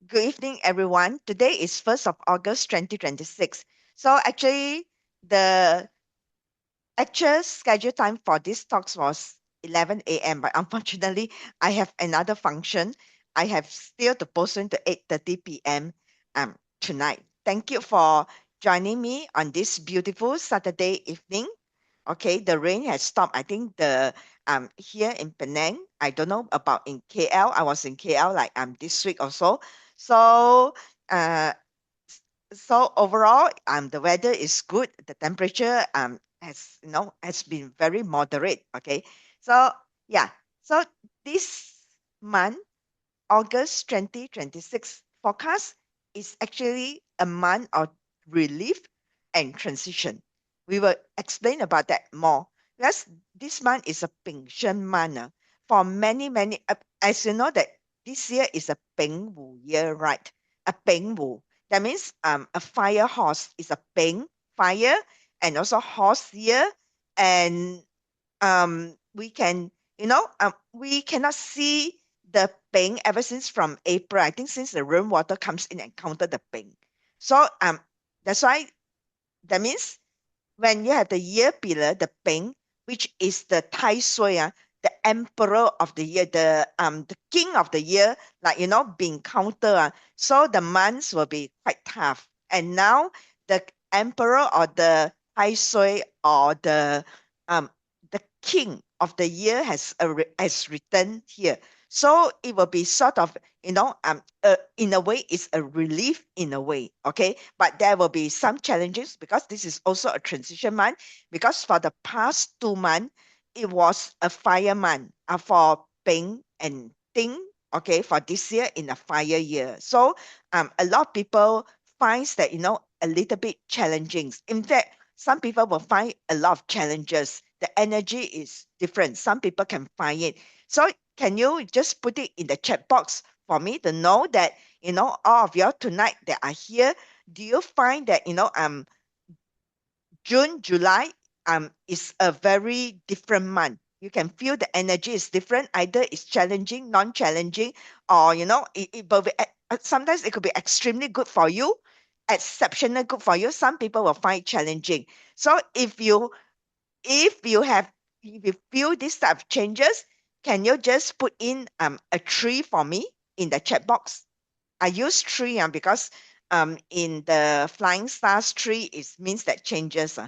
Good evening, everyone. Today is 1st of August 2026. So actually, the actual scheduled time for this talks was 11 a.m. But unfortunately, I have another function. I have still to postpone to 8:30 p.m. Tonight. Thank you for joining me on this beautiful Saturday evening. Okay, the rain has stopped. I think the here in Penang. I don't know about in KL. I was in KL like this week or so. So uh so overall the weather is good. The temperature has been very moderate. Okay. So yeah. So this month, August 2026 forecast is actually a month of relief and transition. We will explain about that more. Because this month is a Ping Shen month. For many, as you know that this year is a Ping Wu year, right? A Ping Wu. That means a fire horse is a Ping, fire, and also horse year. And we can we cannot see the ping ever since from April. I think since the rainwater comes in and counter the ping. So that's why that means when you have the year pillar, the ping, which is the tai sui, the emperor of the year, the king of the year, like being counter. So the months will be quite tough. And now the emperor or the tai sui or um the king of the year has returned here. So it will be sort of, in a way, it's a relief in a way, okay? But there will be some challenges because this is also a transition month. Because for the past 2 months, it was a fire month for Ping and Ting, okay, for this year in a fire year. So a lot of people finds that, a little bit challenging. In fact, some people will find a lot of challenges. The energy is different. Some people can find it. So can you just put it in the chat box for me to know that, all of you tonight that are here, do you find that, June, July is a very different month? You can feel the energy is different. Either it's challenging, non-challenging, or it will be sometimes it could be extremely good for you, exceptional good for you. Some people will find it challenging. So if you have if you feel this type of changes, can you just put in a tree for me in the chat box? I use tree because in the flying stars tree it means that changes.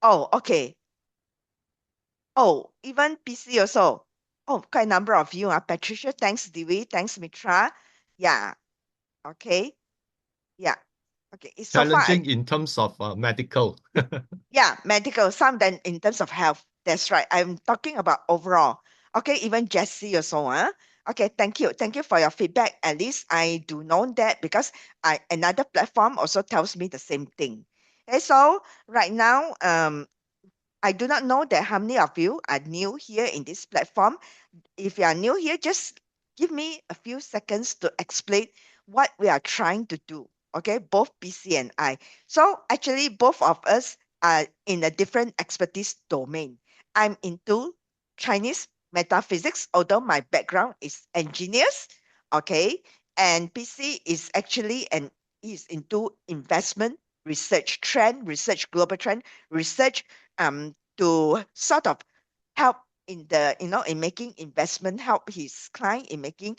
Oh, okay. Oh, even PC also. Oh, quite a number of you. Patricia, thanks, Dewey. Thanks, Mitra. Yeah. Okay. Yeah. Okay. It's so far. Challenging in terms of medical. Yeah, medical. Some then in terms of health. That's right. I'm talking about overall. Okay. Even Jesse also. Okay. Thank you. Thank you for your feedback. At least I do know that because another platform also tells me the same thing. Okay. So right now, I do not know that how many of you are new here in this platform. If you are new here, just give me a few seconds to explain what we are trying to do. Okay, both PC and I. So actually, both of us are in a different expertise domain. I'm into Chinese metaphysics, although my background is engineers. Okay, and PC is actually and is into investment research, trend research, global trend research, to sort of help in the in making investment, help his client in making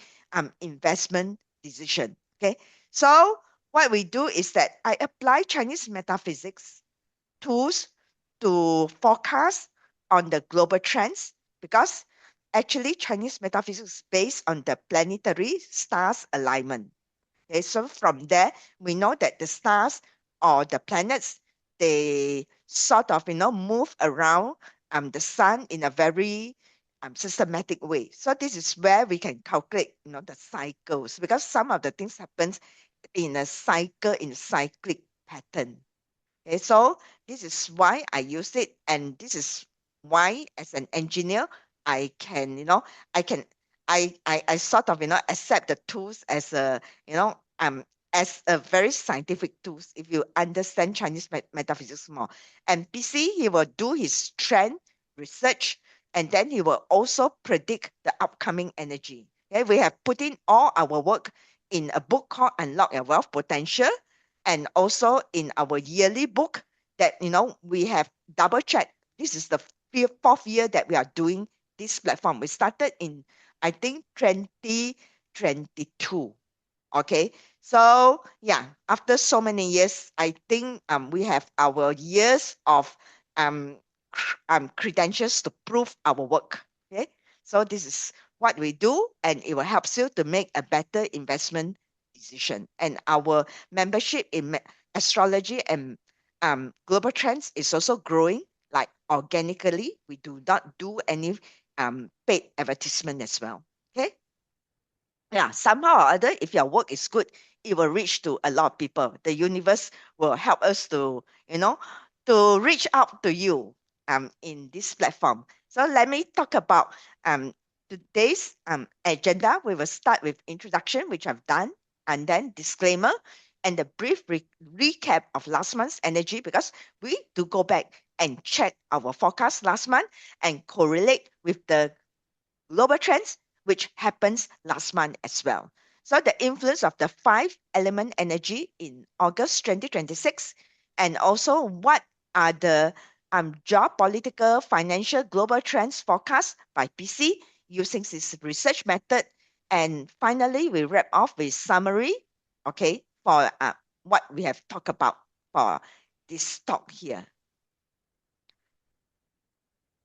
investment decision. Okay, so what we do is that I apply Chinese metaphysics tools to forecast on the global trends, because actually Chinese metaphysics is based on the planetary stars alignment. Okay, so from there we know that the stars or the planets, they sort of move around the sun in a very systematic way. So this is where we can calculate the cycles, because some of the things happens in a cycle, in a cyclic pattern. Okay, so this is why I use it, and this is why, as an engineer, I can, I can, I sort of, accept the tools as as a very scientific tools. If you understand Chinese metaphysics more, and PC, he will do his trend research and then he will also predict the upcoming energy. Okay, we have put in all our work in a book called Unlock Your Wealth Potential, and also in our yearly book that we have double checked. This is the fourth year that we are doing this platform. We started in, I think, 2022. Okay, so yeah, after so many years, I think we have our years of um credentials to prove our work. Okay, so this is what we do, and it will help you to make a better investment decision. And our membership in astrology and global trends is also growing like organically. We do not do any paid advertisement as well. Okay, yeah, somehow or other, if your work is good, it will reach to a lot of people. The universe will help us to, to reach out to you in this platform. So let me talk about um today's agenda. We will start with introduction, which I've done, and then disclaimer and a brief recap of last month's energy, because we do go back and check our forecast last month and correlate with the global trends, which happens last month as well. So the influence of the five element energy in August 2026, and also what are the geopolitical financial global trends forecast by PC using this research method. And finally, we wrap off with summary, okay, for what we have talked about for this talk here.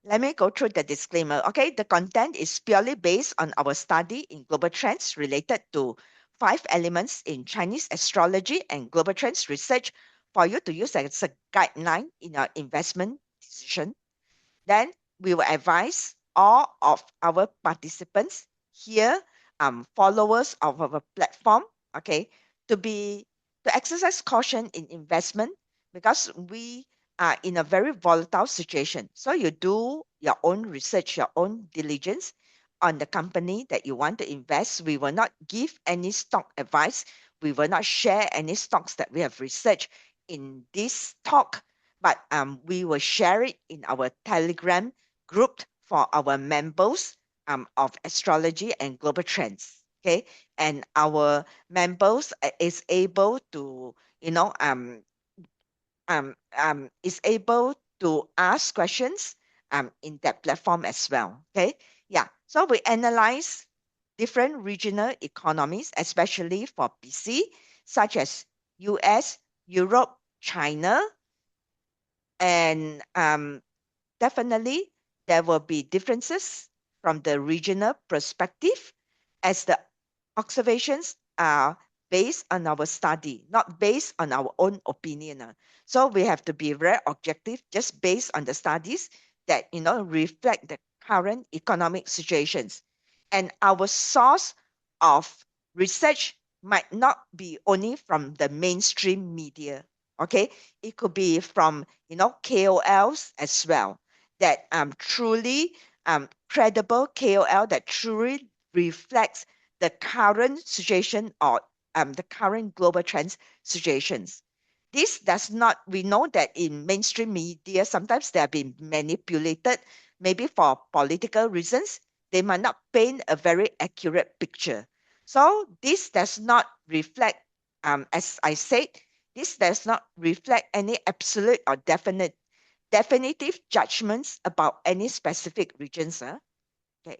Let me go through the disclaimer. Okay, the content is purely based on our study in global trends related to five elements in Chinese astrology and global trends research for you to use as a guideline in your investment decision. Then we will advise all of our participants here, followers of our platform, okay, to be to exercise caution in investment, because we are in a very volatile situation. So you do your own research, your own diligence on the company that you want to invest. We will not give any stock advice. We will not share any stocks that we have researched in this talk, but we will share it in our Telegram group for our members of astrology and global trends. Okay, and our members is able to, is able to ask questions in that platform as well. Okay, yeah. So we analyze different regional economies, especially for PC, such as US, Europe, China, and definitely there will be differences from the regional perspective, as the observations are based on our study, not based on our own opinion. So we have to be very objective, just based on the studies that reflect the current economic situations. And our source of research might not be only from the mainstream media. Okay, it could be from KOLs as well, that truly credible KOL that truly reflects the current situation, or the current global trends situations. This does not, we know that in mainstream media, sometimes they are being manipulated, maybe for political reasons. They might not paint a very accurate picture. So this does not reflect, as I said, this does not reflect any absolute or definitive judgments about any specific regions. Okay.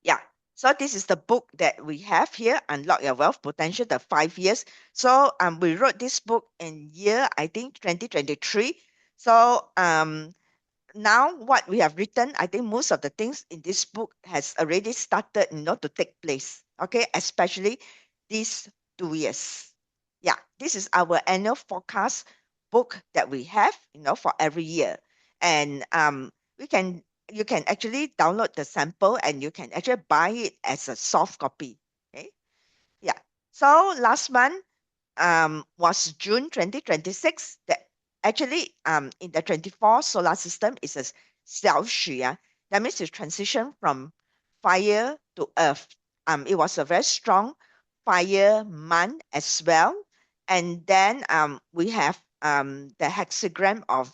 Yeah. So this is the book that we have here, Unlock Your Wealth Potential, the 5 years. So we wrote this book in year, I think, 2023. So now what we have written, I think most of the things in this book has already started, to take place. Okay, especially these 2 years. Yeah, this is our annual forecast book that we have, for every year. And we can you can actually download the sample, and you can actually buy it as a soft copy. Okay. Yeah. So last month was June 2026. That actually in the 24 solar system is a 小许. That means you transition from fire to earth. It was a very strong fire month as well. And then we have the hexagram of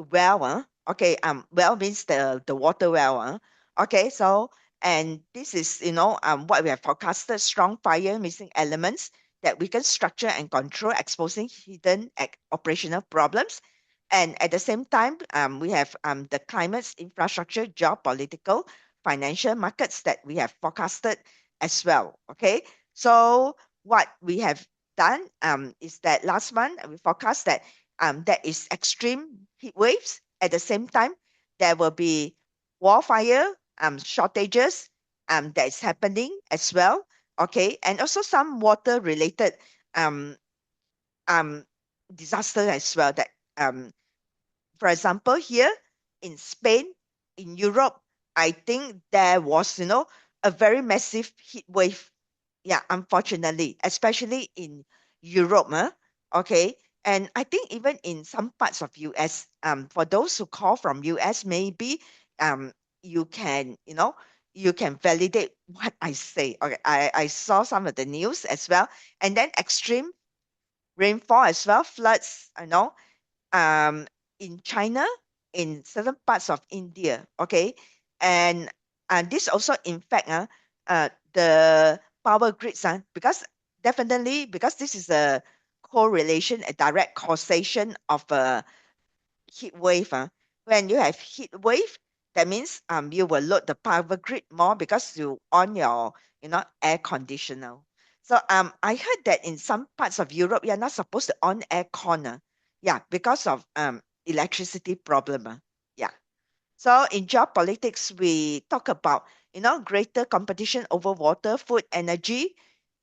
well, Okay, well means the water well. Okay, so and this is what we have forecasted: strong fire, missing elements that weaken structure and control, exposing hidden operational problems. And at the same time, we have the climates, infrastructure, geopolitical, financial markets that we have forecasted as well. Okay, so what we have done is that last month we forecast that there is extreme heat waves. At the same time, there will be wildfire shortages that is happening as well. Okay, and also some water related um, um, disaster as well. That for example, here in Spain, in Europe, I think there was a very massive heat wave. Yeah, unfortunately, especially in Europe, okay. And I think even in some parts of US, for those who call from US, maybe um you can, you can validate what I say. Okay, I saw some of the news as well, and then extreme rainfall as well, floods, um, in China, in certain parts of India. Okay, and this also in fact the power grids because definitely because this is a correlation, a direct causation of a heat wave. When you have heat wave, that means you will load the power grid more because you on your air conditioner. So I heard that in some parts of Europe you're not supposed to on aircon. Yeah, because of electricity problem. Yeah. So in geopolitics, we talk about, greater competition over water, food, energy,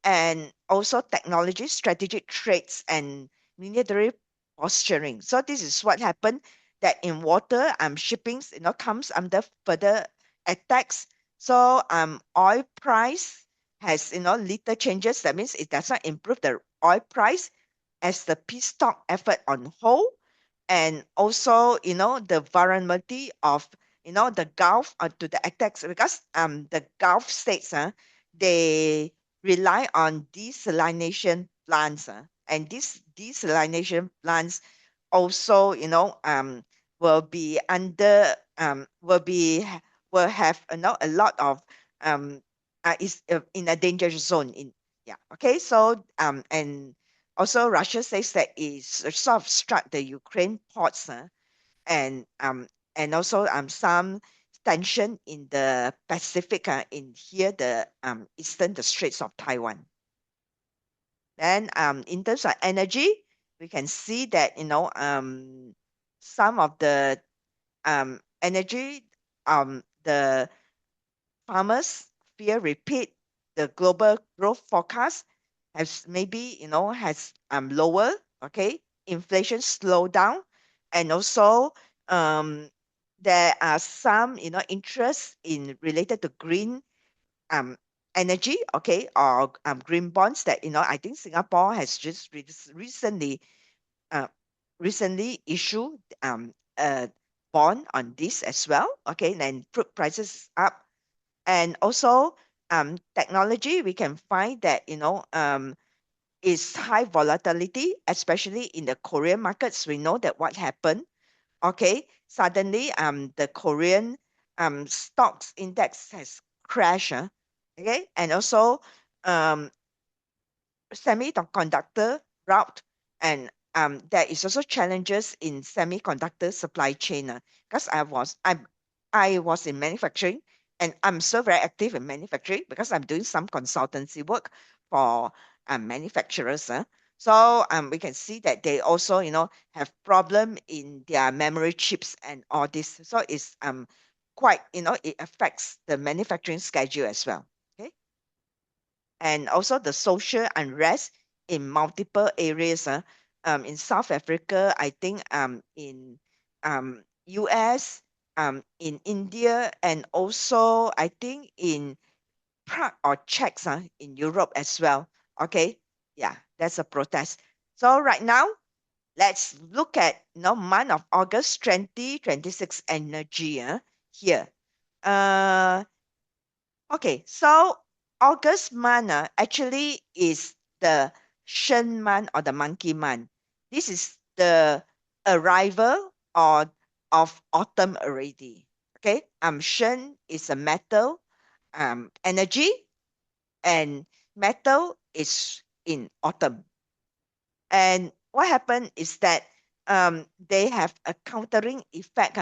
and also technology, strategic trades, and military posturing. So this is what happened that in water, shippings, comes under further attacks. So oil price has, little changes. That means it does not improve the oil price as the peace talk effort on hold, and also the vulnerability of the Gulf to the attacks, because the Gulf states they rely on desalination plants, and these desalination plants also will be under will have a lot of is in a danger zone in. Yeah, okay, so and also Russia says that it's sort of struck the Ukraine ports, and also some tension in the Pacific, in here the eastern the Straits of Taiwan. Then in terms of energy, we can see that some of the energy the farmers fear repeat the global growth forecast has maybe has lower. Okay, inflation slow down, and also um there are some interest in related to green um energy, okay, or green bonds that I think Singapore has just uh, recently issued a bond on this as well. Okay, then fruit prices up, and also technology, we can find that is high volatility, especially in the Korean markets. We know that what happened. Okay, suddenly the Korean stocks index has crashed. Okay, and also um semiconductor route, and there is also challenges in semiconductor supply chain, because I was in manufacturing, and I'm so very active in manufacturing because I'm doing some consultancy work for manufacturers. So we can see that they also have problem in their memory chips and all this. So it's quite it affects the manufacturing schedule as well. Okay, and also the social unrest in multiple areas. In South Africa, I think in US, in India, and also I think in Prague or Czechs in Europe as well. Okay, yeah, that's a protest. So right now, let's look at month of August 2026 energy here. Uh, Okay, so August month actually is the Shen month or the monkey month. This is the arrival or of autumn already. Okay, Shen is a metal energy, and metal is in autumn. And what happened is that they have a countering effect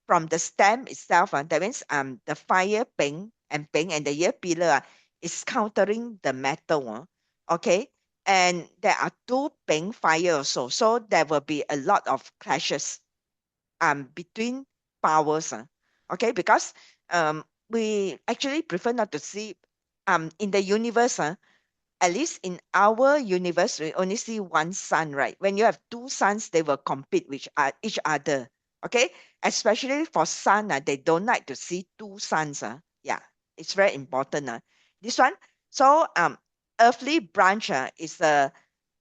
from the stem itself. That means the fire ping and the year pillar is countering the metal. Okay, and there are two ping fire also, so there will be a lot of clashes between powers. Okay, because we actually prefer not to see in the universe. At least in our universe, we only see one sun, right? When you have two suns, they will compete with each other. Okay, especially for sun, they don't like to see two suns. Yeah, it's very important. This one, so earthly branch is a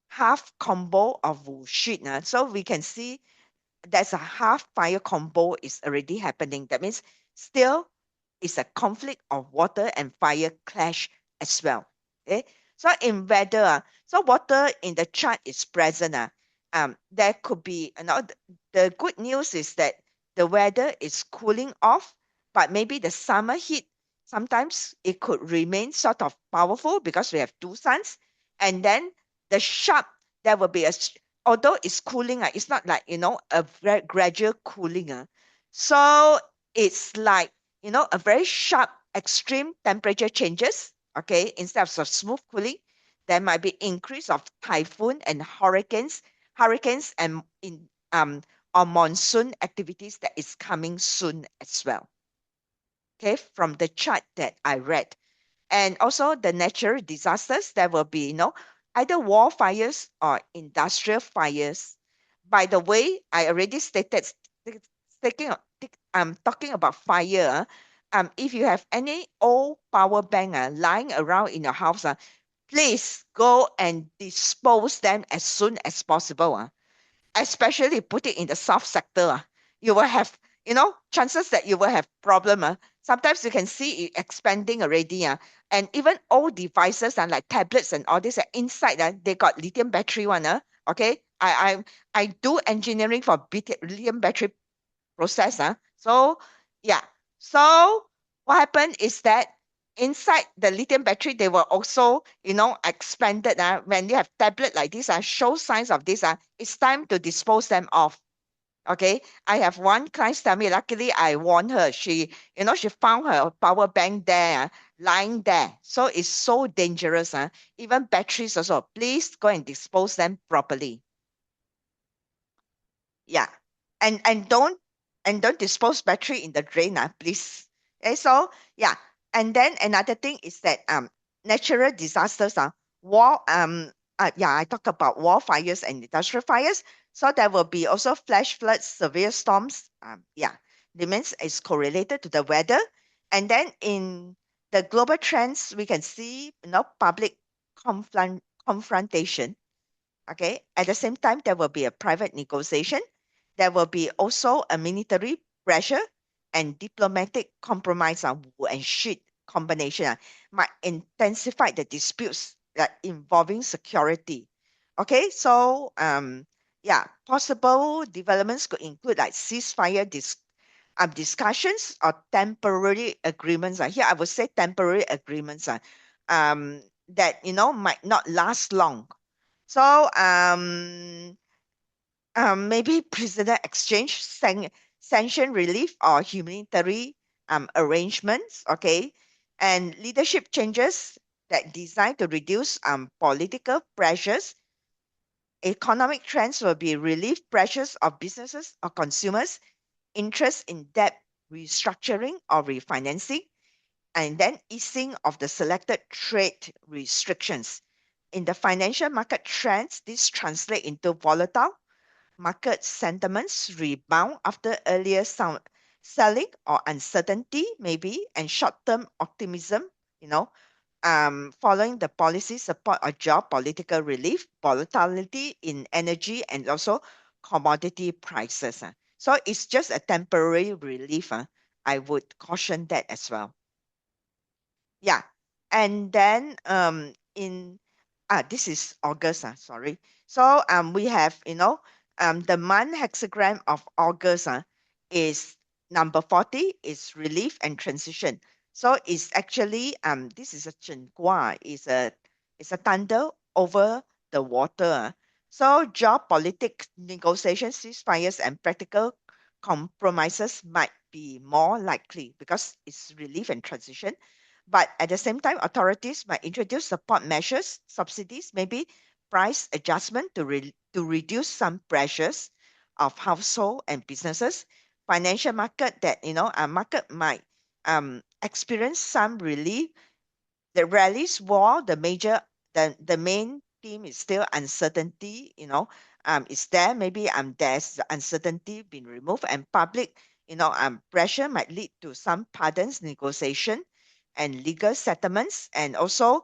half combo of sheet. So we can see there's a half fire combo is already happening. That means still is a conflict of water and fire clash as well. Okay. So in weather, so water in the chart is present. There could be, the good news is that the weather is cooling off, but maybe the summer heat, sometimes it could remain sort of powerful because we have two suns. And then the sharp, there will be although it's cooling, it's not like, a very gradual cooling. So it's like, a very sharp extreme temperature changes. Okay, instead of smooth cooling, there might be increase of typhoon and hurricanes and in or monsoon activities that is coming soon as well. Okay, from the chart that I read. And also the natural disasters, there will be, either war fires or industrial fires. By the way, I already stated, talking about fire. If you have any old power bank lying around in your house, please go and dispose them as soon as possible. Especially put it in the soft sector. You will have, chances that you will have problem. Sometimes you can see it expanding already. And even old devices like tablets and all this inside, they got lithium battery one. Okay, I do engineering for lithium battery process. So yeah, so what happened is that inside the lithium battery, they were also, expanded. When you have tablet like this, show signs of this. It's time to dispose them off. Okay, I have one client tell me, luckily I warned her. She found her power bank there, lying there. So it's so dangerous. Even batteries also. Please go and dispose them properly. Yeah. And don't dispose battery in the drain, please. Okay, so yeah. And then another thing is that natural disasters, war, yeah, I talked about war fires and industrial fires. So there will be also flash floods, severe storms. Yeah, it means it's correlated to the weather. And then in the global trends, we can see, public confrontation. Okay. At the same time, there will be a private negotiation. There will be also a military pressure and diplomatic compromise on Wu and Xi combination might intensify the disputes that involving security. Okay, so yeah, possible developments could include like ceasefire discussions or temporary agreements. Here I would say temporary agreements that might not last long. So maybe prisoner exchange, sanction relief, or humanitarian arrangements. Okay, and leadership changes that designed to reduce political pressures. Economic trends will be relief pressures of businesses or consumers, interest in debt restructuring or refinancing, and then easing of the selected trade restrictions. In the financial market trends, this translate into volatile market sentiments rebound after earlier selling or uncertainty, maybe, and short-term optimism, you know, following the policy support or geopolitical relief, volatility in energy and also commodity prices. So it's just a temporary relief. I would caution that as well. Yeah. And then in this is August, sorry. So we have, The month hexagram of August is number 40 is relief and transition. So it's actually this is a Chen Gua, is a thunder over the water. So geopolitics negotiations, ceasefires, and practical compromises might be more likely because it's relief and transition. But at the same time, authorities might introduce support measures, subsidies, maybe price adjustment to reduce some pressures of household and businesses. Financial market that a market might experience some relief. The rallies war, the main theme is still uncertainty, is there. Maybe there's uncertainty being removed, and public, pressure might lead to some pardons, negotiation, and legal settlements, and also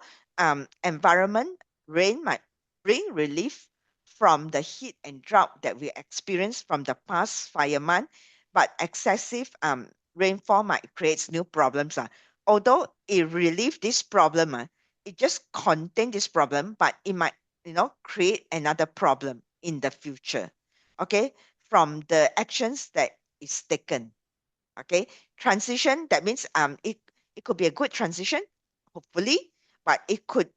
environment rain might bring relief from the heat and drought that we experienced from the past fire month, but excessive rainfall might create new problems. Although it relieve this problem, it just contain this problem, but it might, create another problem in the future. Okay, from the actions that is taken. Okay, transition, that means it could be a good transition, hopefully, but it could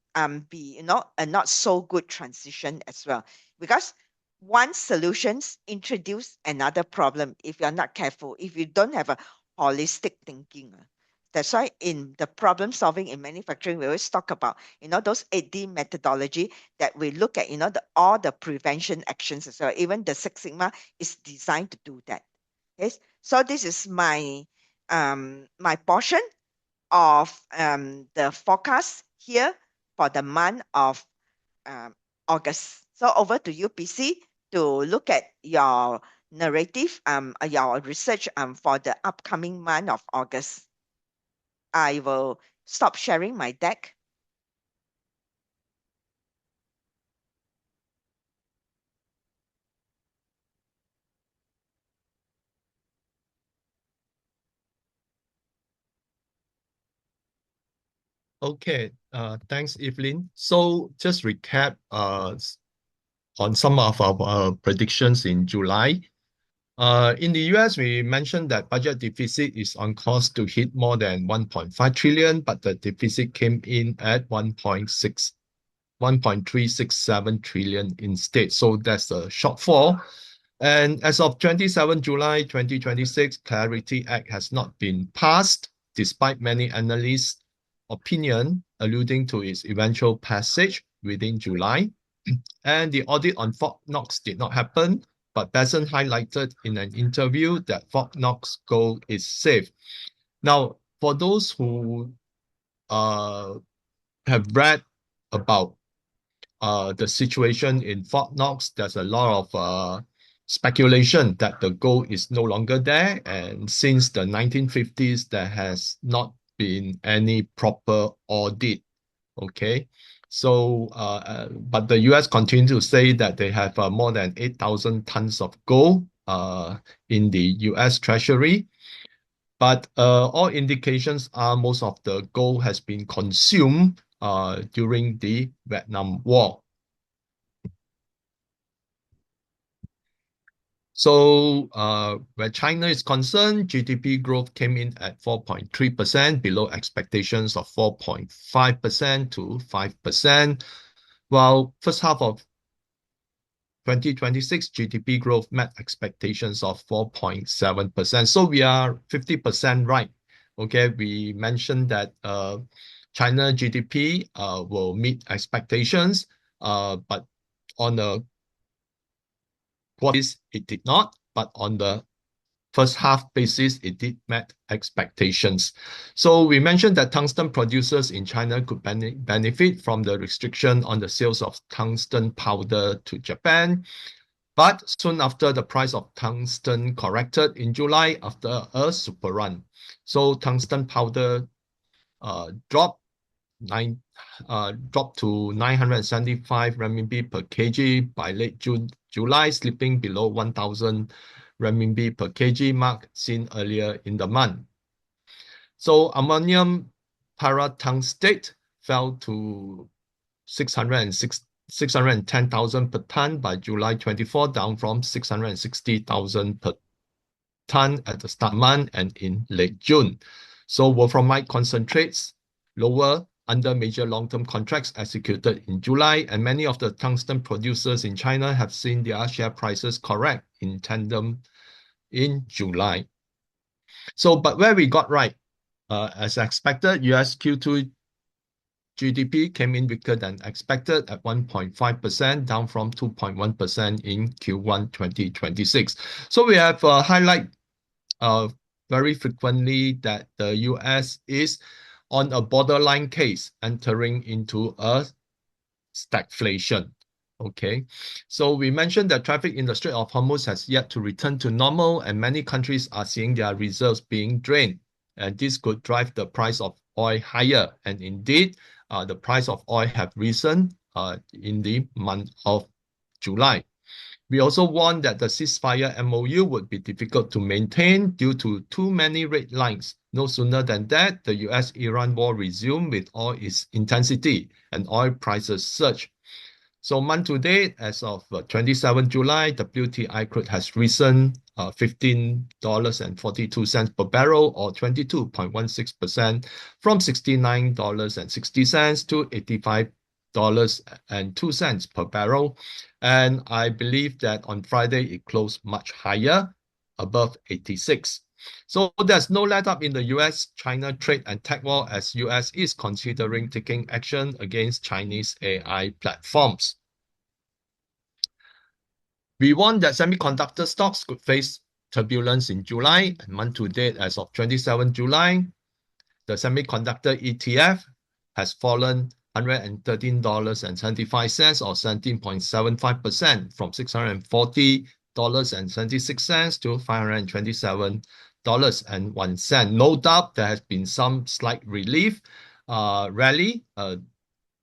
be, a not so good transition as well, because one solutions introduce another problem if you're not careful, if you don't have a holistic thinking. That's why in the problem solving in manufacturing, we always talk about, those 8D methodology that we look at, all the prevention actions as well. Even the Six Sigma is designed to do that. Yes. So this is my portion of the forecast here for the month of um, August. So over to you, PC, to look at your narrative, your research for the upcoming month of August. I will stop sharing my deck. Okay, thanks, Evelyn. So just recap on some of our predictions in July. In the US, we mentioned that budget deficit is on course to hit more than 1.5 trillion, but the deficit came in at 1.367 trillion instead. So that's a shortfall. And as of 27 July 2026, Clarity Act has not been passed, despite many analysts' opinion alluding to its eventual passage within July. And the audit on Fort Knox did not happen, but Besson highlighted in an interview that Fort Knox gold is safe. Now, for those who have read about the situation in Fort Knox, there's a lot of speculation that the gold is no longer there. And since the 1950s, there has not been any proper audit. Okay. So, but the US continue to say that they have more than 8,000 tons of gold in the US Treasury. But all indications are most of the gold has been consumed during the Vietnam War. So where China is concerned, GDP growth came in at 4.3%, below expectations of 4.5% to 5%, while first half of 2026 GDP growth met expectations of 4.7%. So we are 50% right. Okay, we mentioned that China GDP will meet expectations, but on the quarters it did not, but on the first half basis, it did met expectations. So we mentioned that tungsten producers in China could benefit from the restriction on the sales of tungsten powder to Japan. But soon after, the price of tungsten corrected in July after a super run. So tungsten powder dropped to 975 renminbi per kg by late July, slipping below 1,000 renminbi per kg mark seen earlier in the month. So ammonium paratungstate fell to 606 610,000 per ton by July 24, down from 660,000 per ton at the start month and in late June. So wolframite concentrates lower under major long-term contracts executed in July, and many of the tungsten producers in China have seen their share prices correct in tandem in July. So, but where we got right, as expected, US Q2 GDP came in weaker than expected at 1.5%, down from 2.1% in Q1 2026. So we have highlight very frequently that the US is on a borderline case, entering into a stagflation. Okay, so we mentioned that traffic in the Strait of Hormuz has yet to return to normal, and many countries are seeing their reserves being drained, and this could drive the price of oil higher. And indeed, the price of oil have risen in the month of July. We also warned that the ceasefire MOU would be difficult to maintain due to too many red lines. No sooner than that, the US-Iran war resumed with all its intensity and oil prices surged. So month to date, as of 27 July, WTI crude has risen $15.42 per barrel, or 22.16%, from $69.60 to $85.02 per barrel. And I believe that on Friday, it closed much higher, above 86. So there's no let up in the US-China trade and tech war, as US is considering taking action against Chinese AI platforms. We warned that semiconductor stocks could face turbulence in July, and month to date, as of 27 July, the semiconductor ETF has fallen $113.75, or 17.75%, from $640.76 to $527.01. No doubt there has been some slight relief rally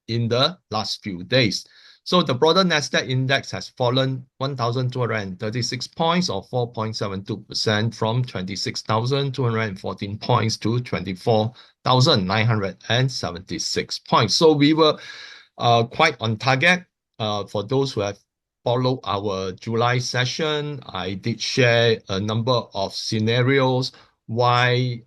in the last few days. So the broader Nasdaq index has fallen 1,236 points, or 4.72%, from 26,214 points to 24,976 points. So we were quite on target. For those who have followed our July session, I did share a number of scenarios why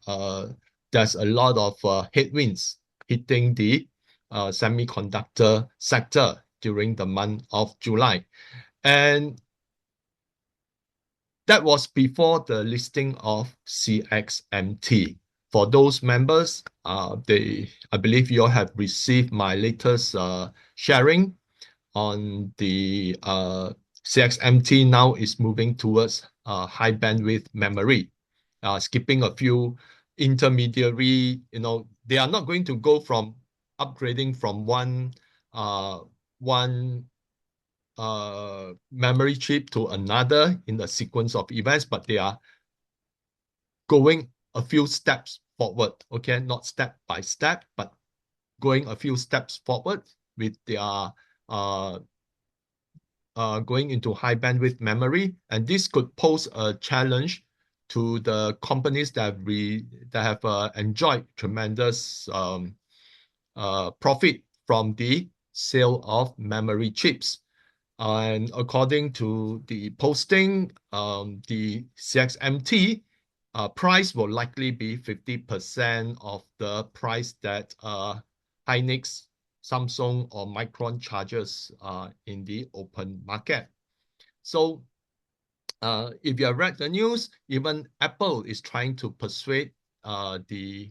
there's a lot of headwinds hitting the semiconductor sector during the month of July. And that was before the listing of CXMT. For those members, I believe you all have received my latest sharing on the CXMT now is moving towards high bandwidth memory, skipping a few intermediary, they are not going to go from upgrading from one memory chip to another in the sequence of events, but they are going a few steps forward, okay? Not step by step, but going a few steps forward with their going into high bandwidth memory. And this could pose a challenge to the companies that have enjoyed tremendous profit from the sale of memory chips. And according to the posting, the CXMT price will likely be 50% of the price that Hynix, Samsung, or Micron charges in the open market. So if you have read the news, even Apple is trying to persuade the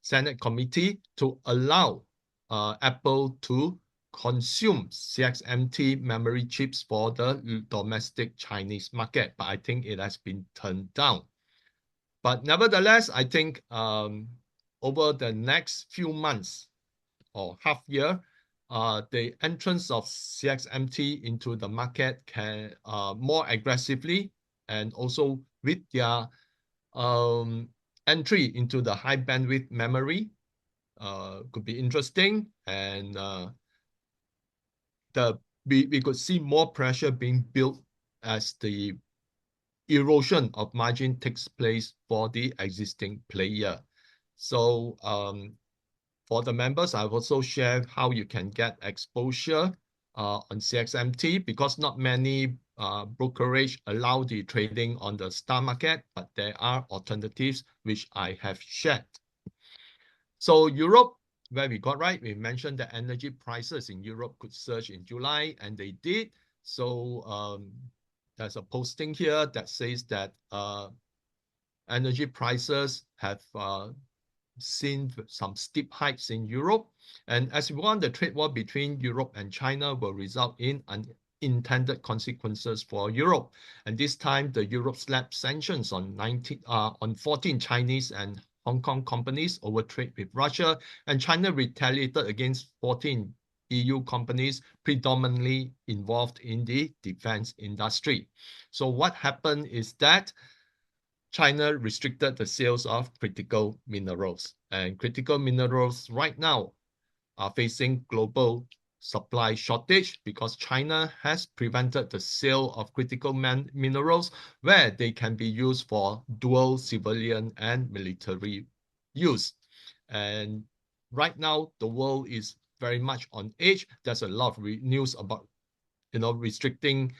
Senate committee to allow Apple to consume CXMT memory chips for the domestic Chinese market, but I think it has been turned down. But nevertheless, I think over the next few months or half year, the entrance of CXMT into the market can more aggressively, and also with their entry into the high bandwidth memory could be interesting, and we could see more pressure being built as the erosion of margin takes place for the existing player. So For the members, I've also shared how you can get exposure on CXMT because not many brokerage allow the trading on the star market, but there are alternatives which I have shared. So Europe, where we got right, we mentioned that energy prices in Europe could surge in July, and they did. So there's a posting here that says that energy prices have seen some steep hikes in Europe. And as we want, the trade war between Europe and China will result in unintended consequences for Europe. And this time, the Europe slapped sanctions on 14 Chinese and Hong Kong companies over trade with Russia, and China retaliated against 14 EU companies predominantly involved in the defense industry. So what happened is that China restricted the sales of critical minerals, and critical minerals right now are facing global supply shortage because China has prevented the sale of critical minerals where they can be used for dual civilian and military use. And right now, the world is very much on edge. There's a lot of news about restricting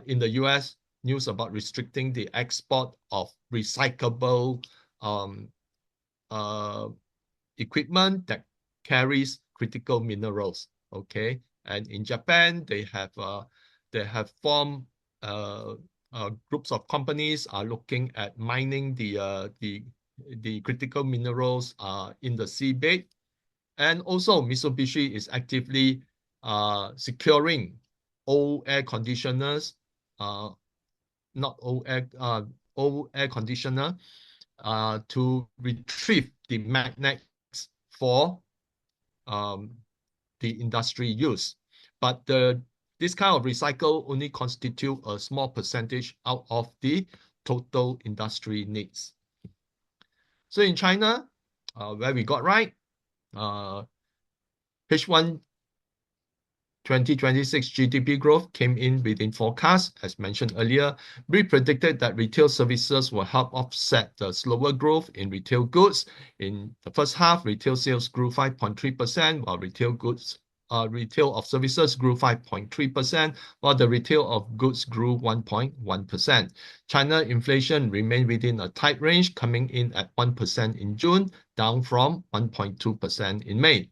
in the US, news about restricting the export of recyclable um, uh, equipment that carries critical minerals. Okay, and in Japan, they have formed groups of companies are looking at mining the critical minerals in the seabed, and also Mitsubishi is actively securing old air conditioners, not old air conditioner, to retrieve the magnets for um, the industry use. But this kind of recycle only constitute a small percentage out of the total industry needs. So in China, where we got right, H1 2026 GDP growth came in within forecast. As mentioned earlier, we predicted that retail services will help offset the slower growth in retail goods. In the first half, retail sales grew 5.3%, while retail of services grew 5.3%, while the retail of goods grew 1.1%. China inflation remained within a tight range, coming in at 1% in June, down from 1.2% in May.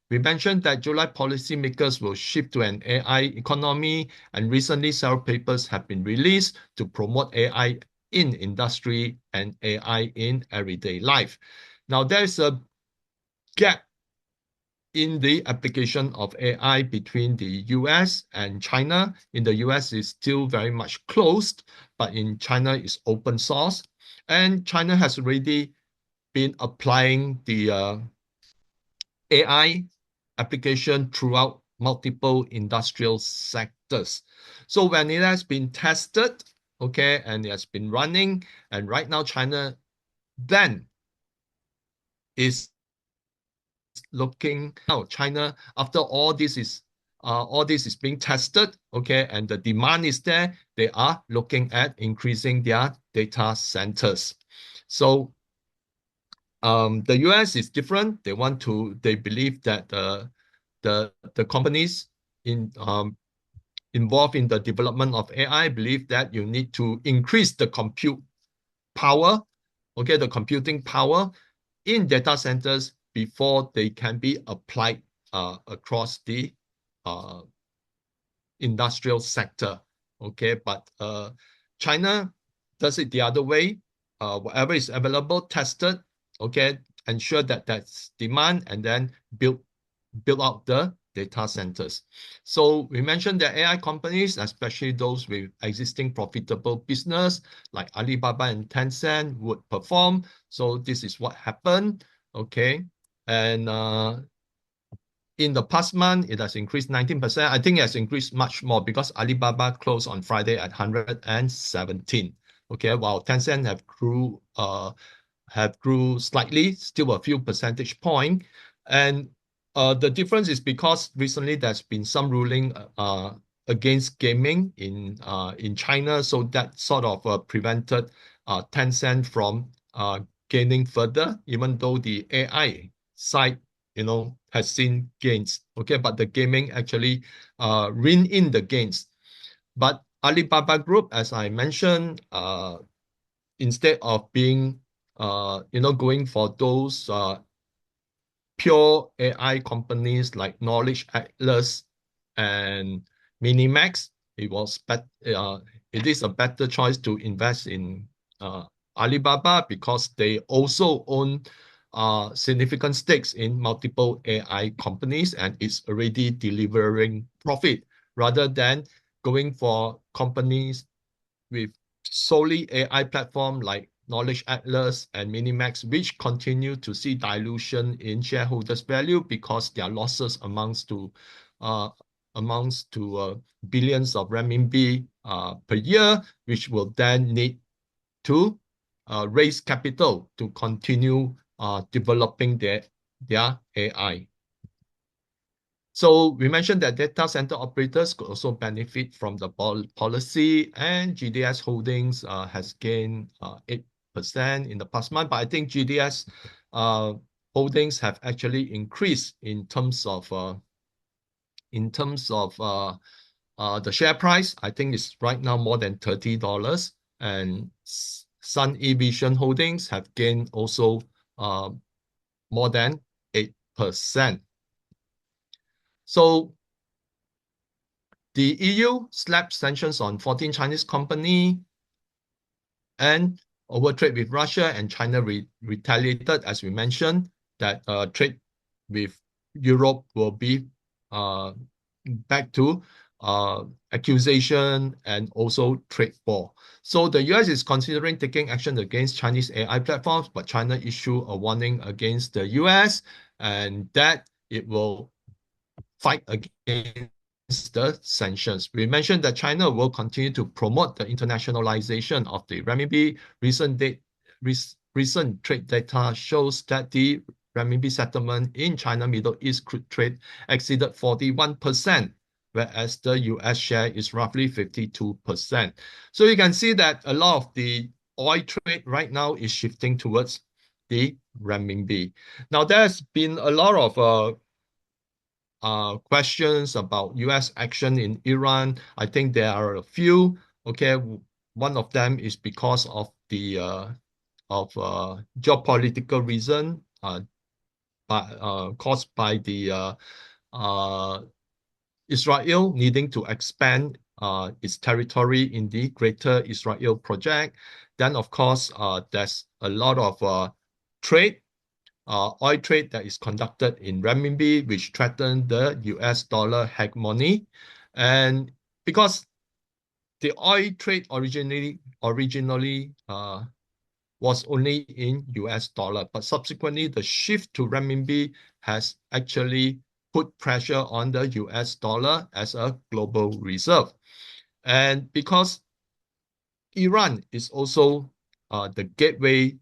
We mentioned that July policymakers will shift to an AI economy, and recently several papers have been released to promote AI in industry and AI in everyday life. Now, there's a gap in the application of AI between the US and China. In the US, it's still very much closed, but in China, it's open source. And China has already been applying the AI application throughout multiple industrial sectors. So when it has been tested, okay, and it has been running, and right now China then is looking now China after all this is being tested, okay, and the demand is there, they are looking at increasing their data centers. So the US is different. They believe that the companies involved in the development of AI believe that you need to increase the compute power, okay, the computing power in data centers before they can be applied across the uh, industrial sector, okay, but China does it the other way. Whatever is available, tested, okay, ensure that that's demand, and then build out the data centers. So we mentioned that AI companies, especially those with existing profitable business like Alibaba and Tencent, would perform. So this is what happened, okay, and in the past month, it has increased 19%. I think it has increased much more because Alibaba closed on Friday at 117. Okay, while Tencent have grew slightly, still a few percentage point. And the difference is because recently there's been some ruling against gaming in China, so that sort of prevented Tencent from gaining further, even though the AI side has seen gains. Okay, but the gaming actually rein in the gains. But Alibaba Group, as I mentioned, instead of being going for those pure AI companies like Knowledge Atlas and Minimax, it is a better choice to invest in Alibaba because they also own significant stakes in multiple AI companies and it's already delivering profit rather than going for companies with solely AI platform like Knowledge Atlas and Minimax, which continue to see dilution in shareholders' value because their losses uh, amounts to billions of renminbi per year, which will then need to raise capital to continue developing their AI. So we mentioned that data center operators could also benefit from the policy, and GDS Holdings has gained 8% in the past month. But I think GDS holdings have actually increased in terms of the share price. I think it's right now more than $30, and Sun eVision Holdings have gained also more than 8%. So the EU slapped sanctions on 14 Chinese companies and over trade with Russia, and China retaliated, as we mentioned, that trade with Europe will be uh, back to accusation and also trade war. So the US is considering taking action against Chinese AI platforms, but China issued a warning against the US and that it will fight against the sanctions. We mentioned that China will continue to promote the internationalization of the renminbi. Recent trade data shows that the renminbi settlement in China Middle East crude trade exceeded 41%, whereas the US share is roughly 52%. So you can see that a lot of the oil trade right now is shifting towards the renminbi. Now, there's been a lot of questions about US action in Iran. I think there are a few. Okay, one of them is because of the geopolitical reason caused by the Israel needing to expand its territory in the Greater Israel project. Then, of course, there's a lot of trade oil trade that is conducted in renminbi, which threatened the US dollar hegemony. And because the oil trade originally was only in US dollar, but subsequently the shift to renminbi has actually put pressure on the US dollar as a global reserve. And because Iran is also the gateway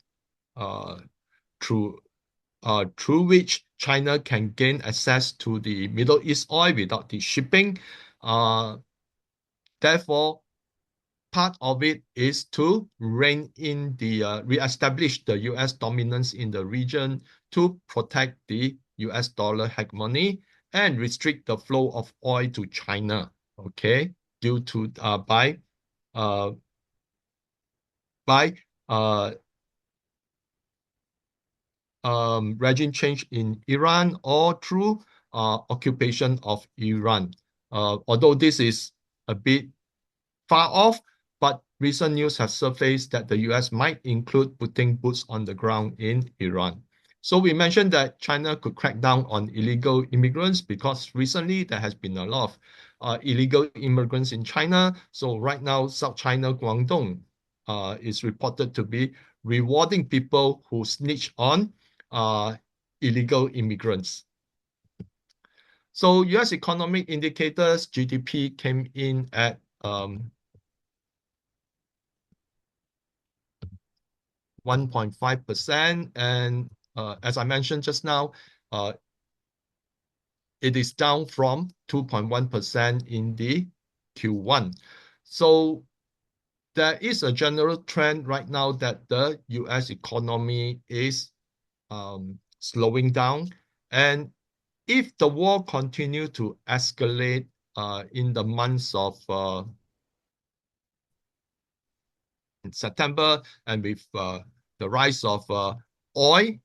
through through which China can gain access to the Middle East oil without the shipping. Therefore, part of it is to reestablish the US dominance in the region to protect the US dollar hegemony and restrict the flow of oil to China. Okay, due to uh, by regime change in Iran or through occupation of Iran. Although this is a bit far off, but recent news has surfaced that the US might include putting boots on the ground in Iran. So we mentioned that China could crack down on illegal immigrants because recently there has been a lot of illegal immigrants in China. So right now, South China, Guangdong is reported to be rewarding people who snitch on illegal immigrants. So US economic indicators, GDP came in at 1.5%. And as I mentioned just now, it is down from 2.1% in the Q1. So there is a general trend right now that the US economy is slowing down. And if the war continue to escalate in the months of September, and with the rise of oil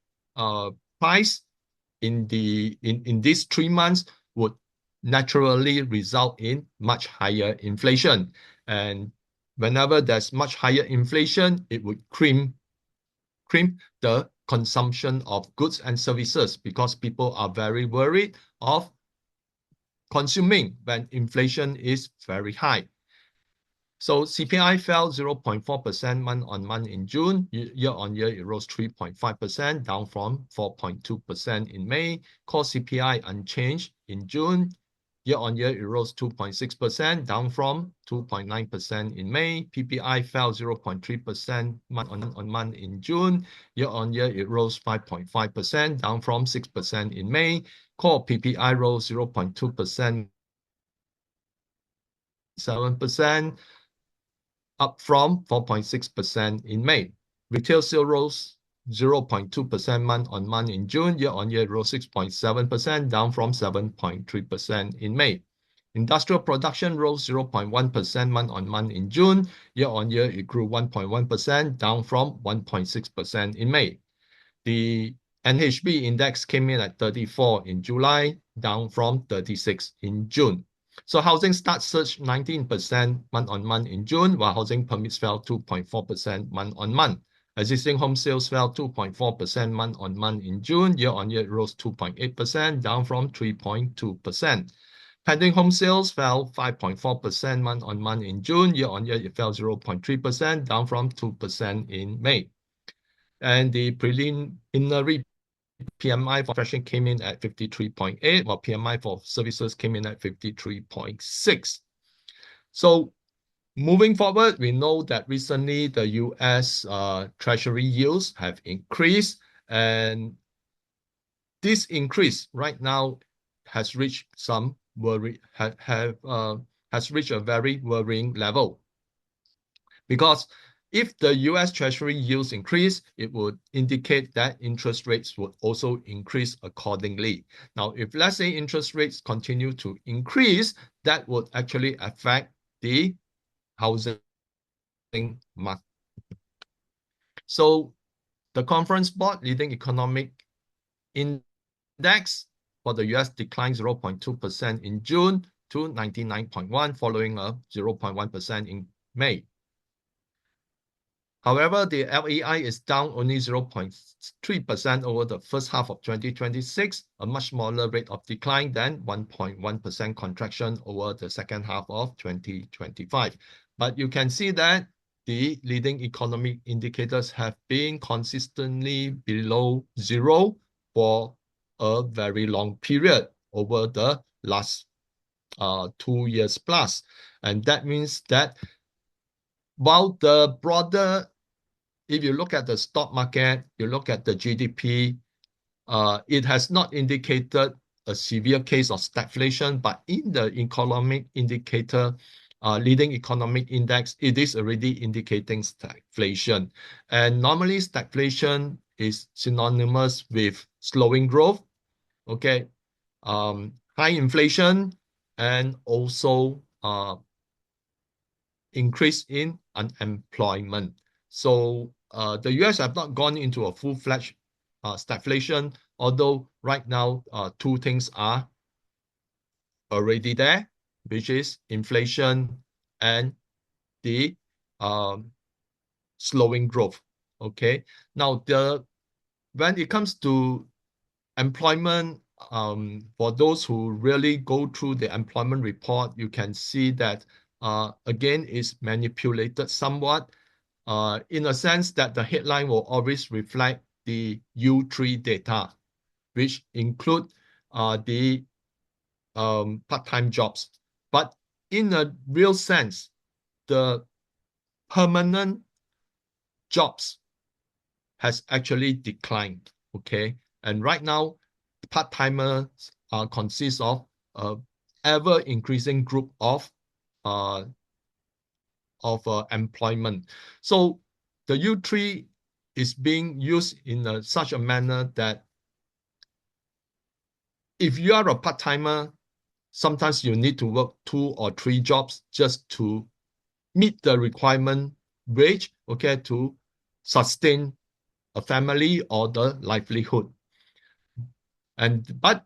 price in these 3 months, would naturally result in much higher inflation. And whenever there's much higher inflation, it would crimp the consumption of goods and services, because people are very worried of consuming when inflation is very high. So CPI fell 0.4% month-on-month in June. Year-on-year, it rose 3.5%, down from 4.2% in May. Core CPI unchanged in June. Year-on-year, it rose 2.6%, down from 2.9% in May. PPI fell 0.3% month-on-month in June. Year-on-year, it rose 5.5%, down from 6% in May. Core PPI rose 0.2%, 7%, up from 4.6% in May. Retail sales rose 0.2% month-on-month in June. Year-on-year rose 6.7%, down from 7.3% in May. Industrial production rose 0.1% month-on-month in June. Year-on-year, it grew 1.1%, down from 1.6% in May. The NHB index came in at 34 in July, down from 36 in June. So housing starts surged 19% month-on-month in June, while housing permits fell 2.4% month-on-month. Existing home sales fell 2.4% month-on-month in June. Year-on-year, it rose 2.8%, down from 3.2%. Pending home sales fell 5.4% month-on-month in June. Year-on-year, it fell 0.3%, down from 2% in May. And the preliminary PMI for fashion came in at 53.8, while PMI for services came in at 53.6. So moving forward, we know that recently the US Treasury yields have increased, and this increase right now has reached some worry, has reached a very worrying level. Because if the US Treasury yields increase, it would indicate that interest rates would also increase accordingly. Now, if let's say interest rates continue to increase, that would actually affect the housing market. So the Conference Board Leading Economic Index for the US declined 0.2% in June to 99.1, following a 0.1% in May. However, the LEI is down only 0.3% over the first half of 2026, a much smaller rate of decline than 1.1% contraction over the second half of 2025. But you can see that the leading economic indicators have been consistently below zero for a very long period over the last 2 years plus. And that means that while the broader, if you look at the stock market, you look at the GDP, it has not indicated a severe case of stagflation, but in the economic indicator, leading economic index, it is already indicating stagflation. And normally stagflation is synonymous with slowing growth, okay, high inflation, and also increase in unemployment. So the US have not gone into a full-fledged stagflation, although right now two things are already there, which is inflation and the slowing growth. Okay. Now when it comes to employment, for those who really go through the employment report, you can see that again is manipulated somewhat, in a sense that the headline will always reflect the U3 data, which include the part-time jobs. But in a real sense, the permanent jobs has actually declined, okay? And right now, part-timers consist of ever-increasing group of employment. So the U3 is being used in such a manner that if you are a part-timer, sometimes you need to work 2 or 3 jobs just to meet the requirement wage, okay, to sustain a family or the livelihood. But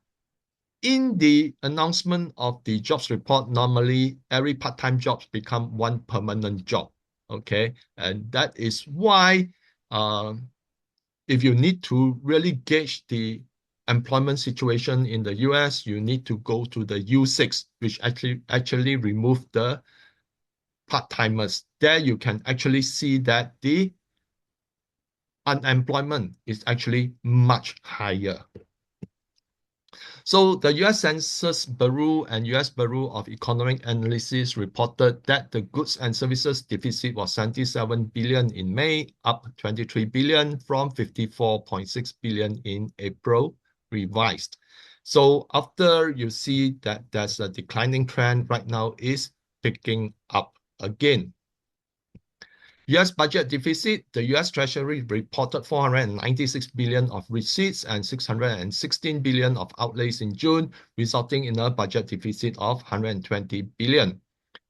in the announcement of the jobs report, normally every part-time jobs become one permanent job, okay? And that is why if you need to really gauge the employment situation in the US, you need to go to the U6, which actually remove the part-timers. There you can actually see that the unemployment is actually much higher. So the US Census Bureau and US Bureau of Economic Analysis reported that the goods and services deficit was 77 billion in May, up 23 billion from 54.6 billion in April, revised. So after you see that there's a declining trend right now is picking up again. US budget deficit, the US Treasury reported 496 billion of receipts and 616 billion of outlays in June, resulting in a budget deficit of 120 billion.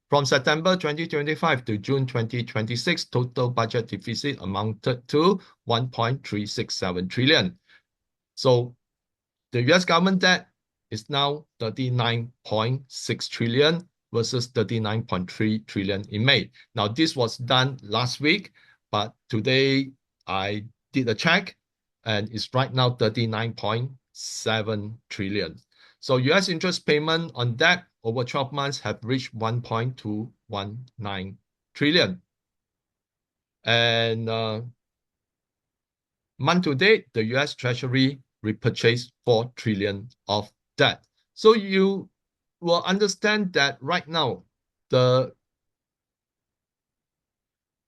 From September 2025 to June 2026, total budget deficit amounted to 1.367 trillion. So the US government debt is now 39.6 trillion versus 39.3 trillion in May. Now, this was done last week, but today I did a check and it's right now 39.7 trillion. So US interest payment on debt over 12 months have reached 1.219 trillion. And month to date, the US Treasury repurchased 4 trillion of debt. So you will understand that right now, the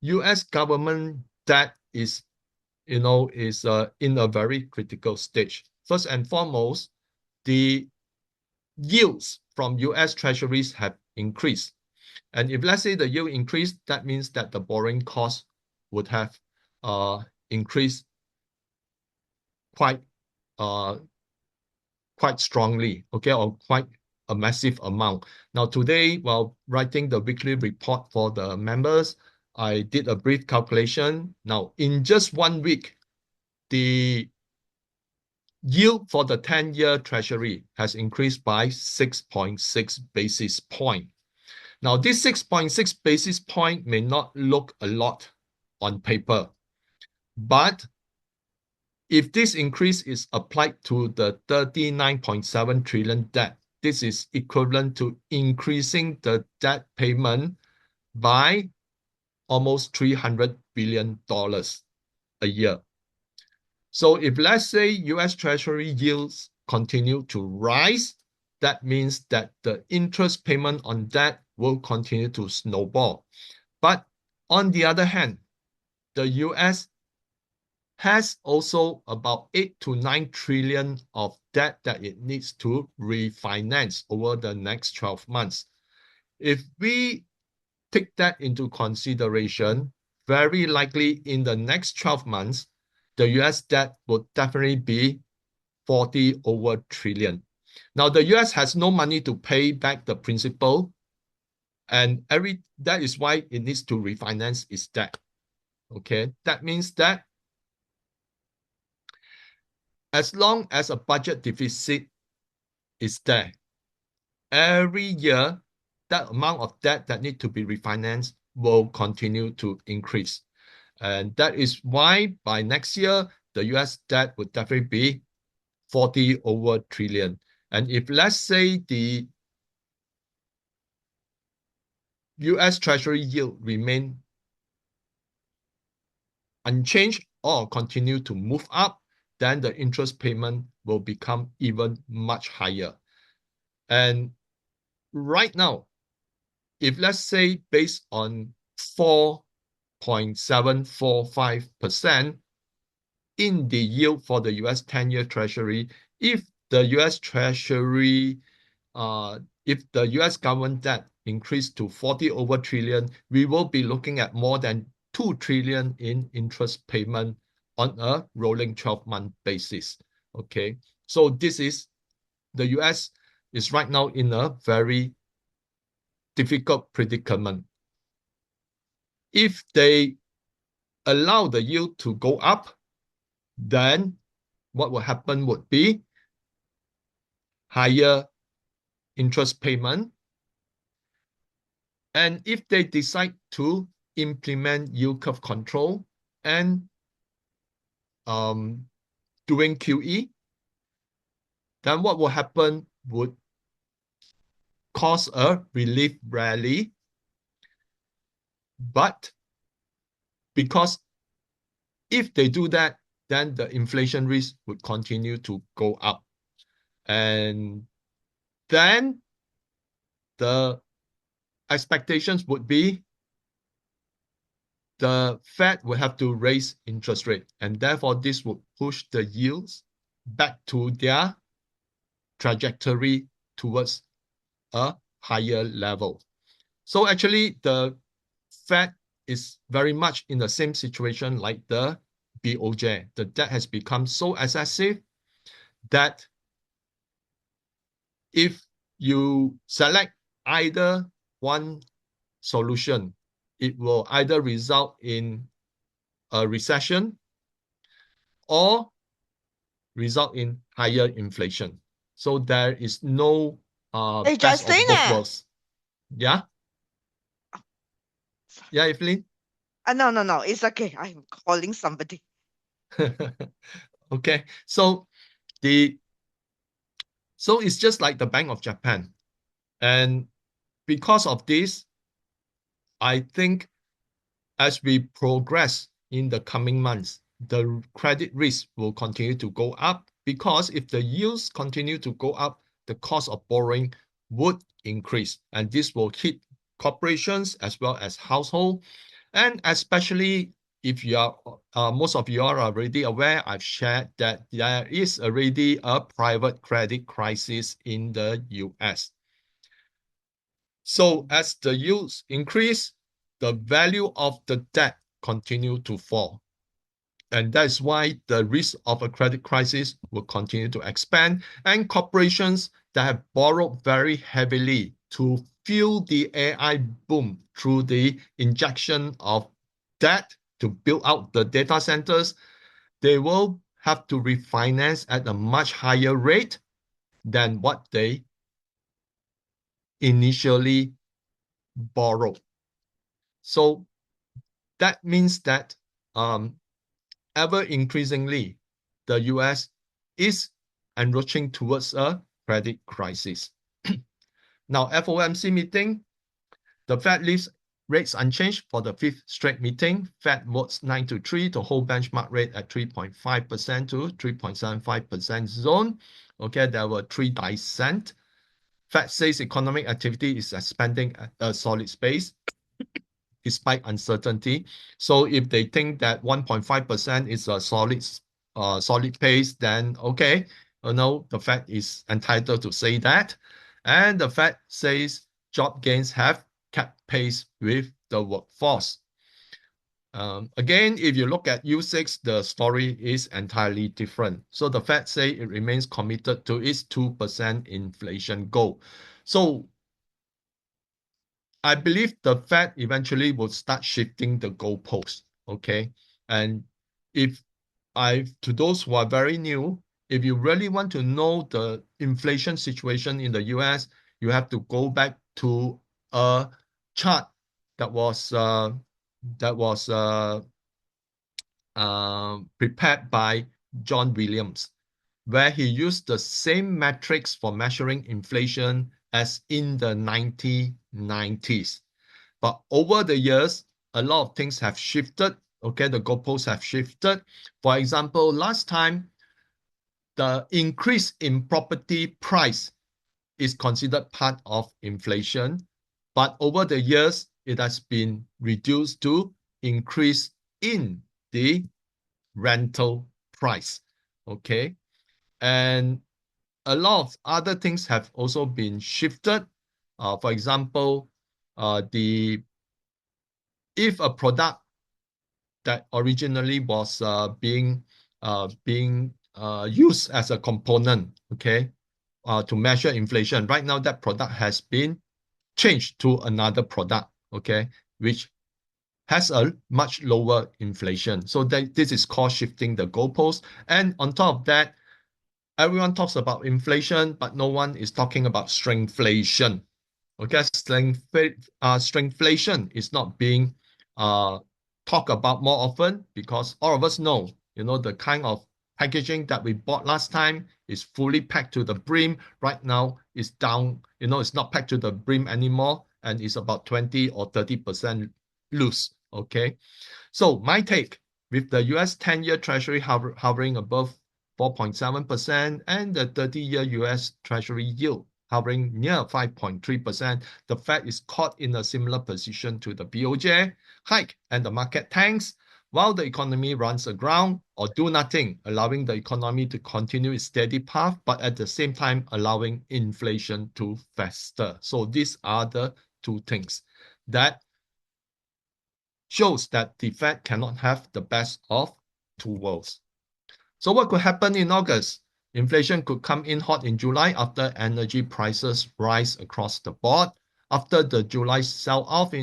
US government debt is, in a very critical stage. First and foremost, the yields from US Treasuries have increased. And if let's say the yield increased, that means that the borrowing cost would have increased quite strongly, okay, or quite a massive amount. Now today, while writing the weekly report for the members, I did a brief calculation. Now in just 1 week, the yield for the 10-year treasury has increased by 6.6 basis point. Now this 6.6 basis point may not look a lot on paper, but if this increase is applied to the 39.7 trillion debt, this is equivalent to increasing the debt payment by almost $300 billion a year. So if let's say US Treasury yields continue to rise, that means that the interest payment on debt will continue to snowball. But on the other hand, the US has also about 8 to 9 trillion of debt that it needs to refinance over the next 12 months. If we take that into consideration, very likely in the next 12 months, the US debt will definitely be 40 over trillion. Now, the US has no money to pay back the principal, and that is why it needs to refinance its debt. Okay, that means that as long as a budget deficit is there, every year, that amount of debt that need to be refinanced will continue to increase. And that is why by next year, the US debt would definitely be 40 over trillion. And if let's say the US Treasury yield remain unchanged or continue to move up, then the interest payment will become even much higher. And right now, if let's say based on 4.745% in the yield for the US 10-year Treasury, if the US Treasury, if the US government debt increased to 40 over trillion, we will be looking at more than 2 trillion in interest payment on a rolling 12-month basis. Okay, so this is the US is right now in a very difficult predicament. If they allow the yield to go up, then what will happen would be higher interest payment. And if they decide to implement yield curve control and doing QE, then what will happen would cause a relief rally. But because if they do that, then the inflation risk would continue to go up. And then the expectations would be the Fed will have to raise interest rate, and therefore this would push the yields back to their trajectory towards a higher level. So actually, the Fed is very much in the same situation like the BOJ. The debt has become so excessive that if you select either one solution, it will either result in a recession or result in higher inflation. So there is no Hey, best of both Justina. worlds. Yeah, yeah, Evelyn. No. It's okay. I'm calling somebody. Okay, so the so it's just like the Bank of Japan, and because of this, I think as we progress in the coming months, the credit risk will continue to go up because if the yields continue to go up, the cost of borrowing would increase, and this will hit corporations as well as household, and especially if you are most of you are already aware, I've shared that there is already a private credit crisis in the US. So as the yields increase, the value of the debt continue to fall. And that's why the risk of a credit crisis will continue to expand. And corporations that have borrowed very heavily to fuel the AI boom through the injection of debt to build out the data centers, they will have to refinance at a much higher rate than what they initially borrowed. So that means that ever increasingly, the US is enroaching towards a credit crisis. Now, FOMC meeting, the Fed leaves rates unchanged for the fifth straight meeting. Fed votes 9 to 3 to hold benchmark rate at 3.5% to 3.75% zone. Okay, there were 3 dissent. Fed says economic activity is expanding at a solid pace despite uncertainty. So if they think that 1.5% is a solid pace, then okay, the Fed is entitled to say that. And the Fed says job gains have kept pace with the workforce. Again, if you look at U6, the story is entirely different. So the Fed say it remains committed to its 2% inflation goal. So I believe the Fed eventually will start shifting the goalpost. Okay. And if to those who are very new, if you really want to know the inflation situation in the US, you have to go back to a chart that was prepared by John Williams, where he used the same metrics for measuring inflation as in the 1990s. But over the years, a lot of things have shifted. Okay, the goalposts have shifted. For example, last time, the increase in property price is considered part of inflation. But over the years, it has been reduced to increase in the rental price. Okay. And a lot of other things have also been shifted. For example, the if a product that originally was being used as a component, okay, to measure inflation. Right now, that product has been changed to another product, okay, which has a much lower inflation. So this is called shifting the goalpost. And on top of that, everyone talks about inflation, but no one is talking about stringflation. Okay, stringflation is not being talked about more often because all of us know, the kind of packaging that we bought last time is fully packed to the brim. Right now, it's down, it's not packed to the brim anymore, and it's about 20 or 30% loose. Okay, so my take, with the US 10-year Treasury hovering above 4.7% and the 30-year US Treasury yield hovering near 5.3%, the Fed is caught in a similar position to the BOJ hike, and the market tanks while the economy runs aground or do nothing, allowing the economy to continue its steady path, but at the same time allowing inflation to fester. So these are the two things that shows that the Fed cannot have the best of two worlds. So what could happen in August? Inflation could come in hot in July after energy prices rise across the board. After the July sell-off,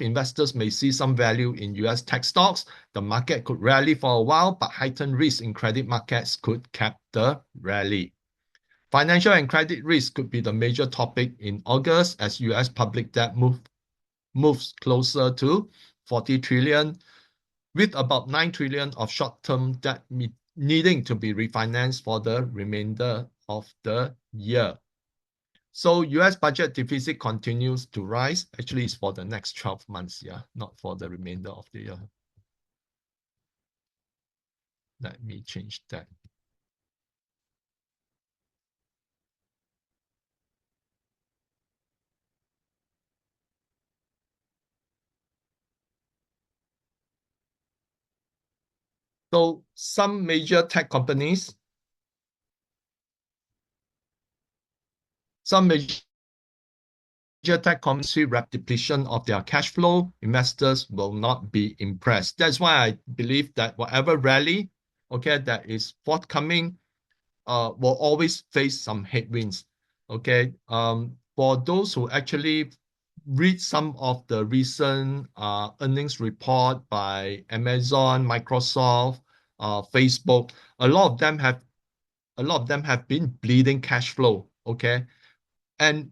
investors may see some value in US tech stocks. The market could rally for a while, but heightened risk in credit markets could cap the rally. Financial and credit risk could be the major topic in August as US public debt moves closer to 40 trillion, with about 9 trillion of short-term debt needing to be refinanced for the remainder of the year. So US budget deficit continues to rise. Actually, it's for the next 12 months, not for the remainder of the year. Let me change that. So some major tech companies, tech companies see rapid depletion of their cash flow, investors will not be impressed. That's why I believe that whatever rally, that is forthcoming, will always face some headwinds. Okay, for those who actually read some of the recent earnings report by Amazon, Microsoft, Facebook, a lot of them have been bleeding cash flow. Okay, and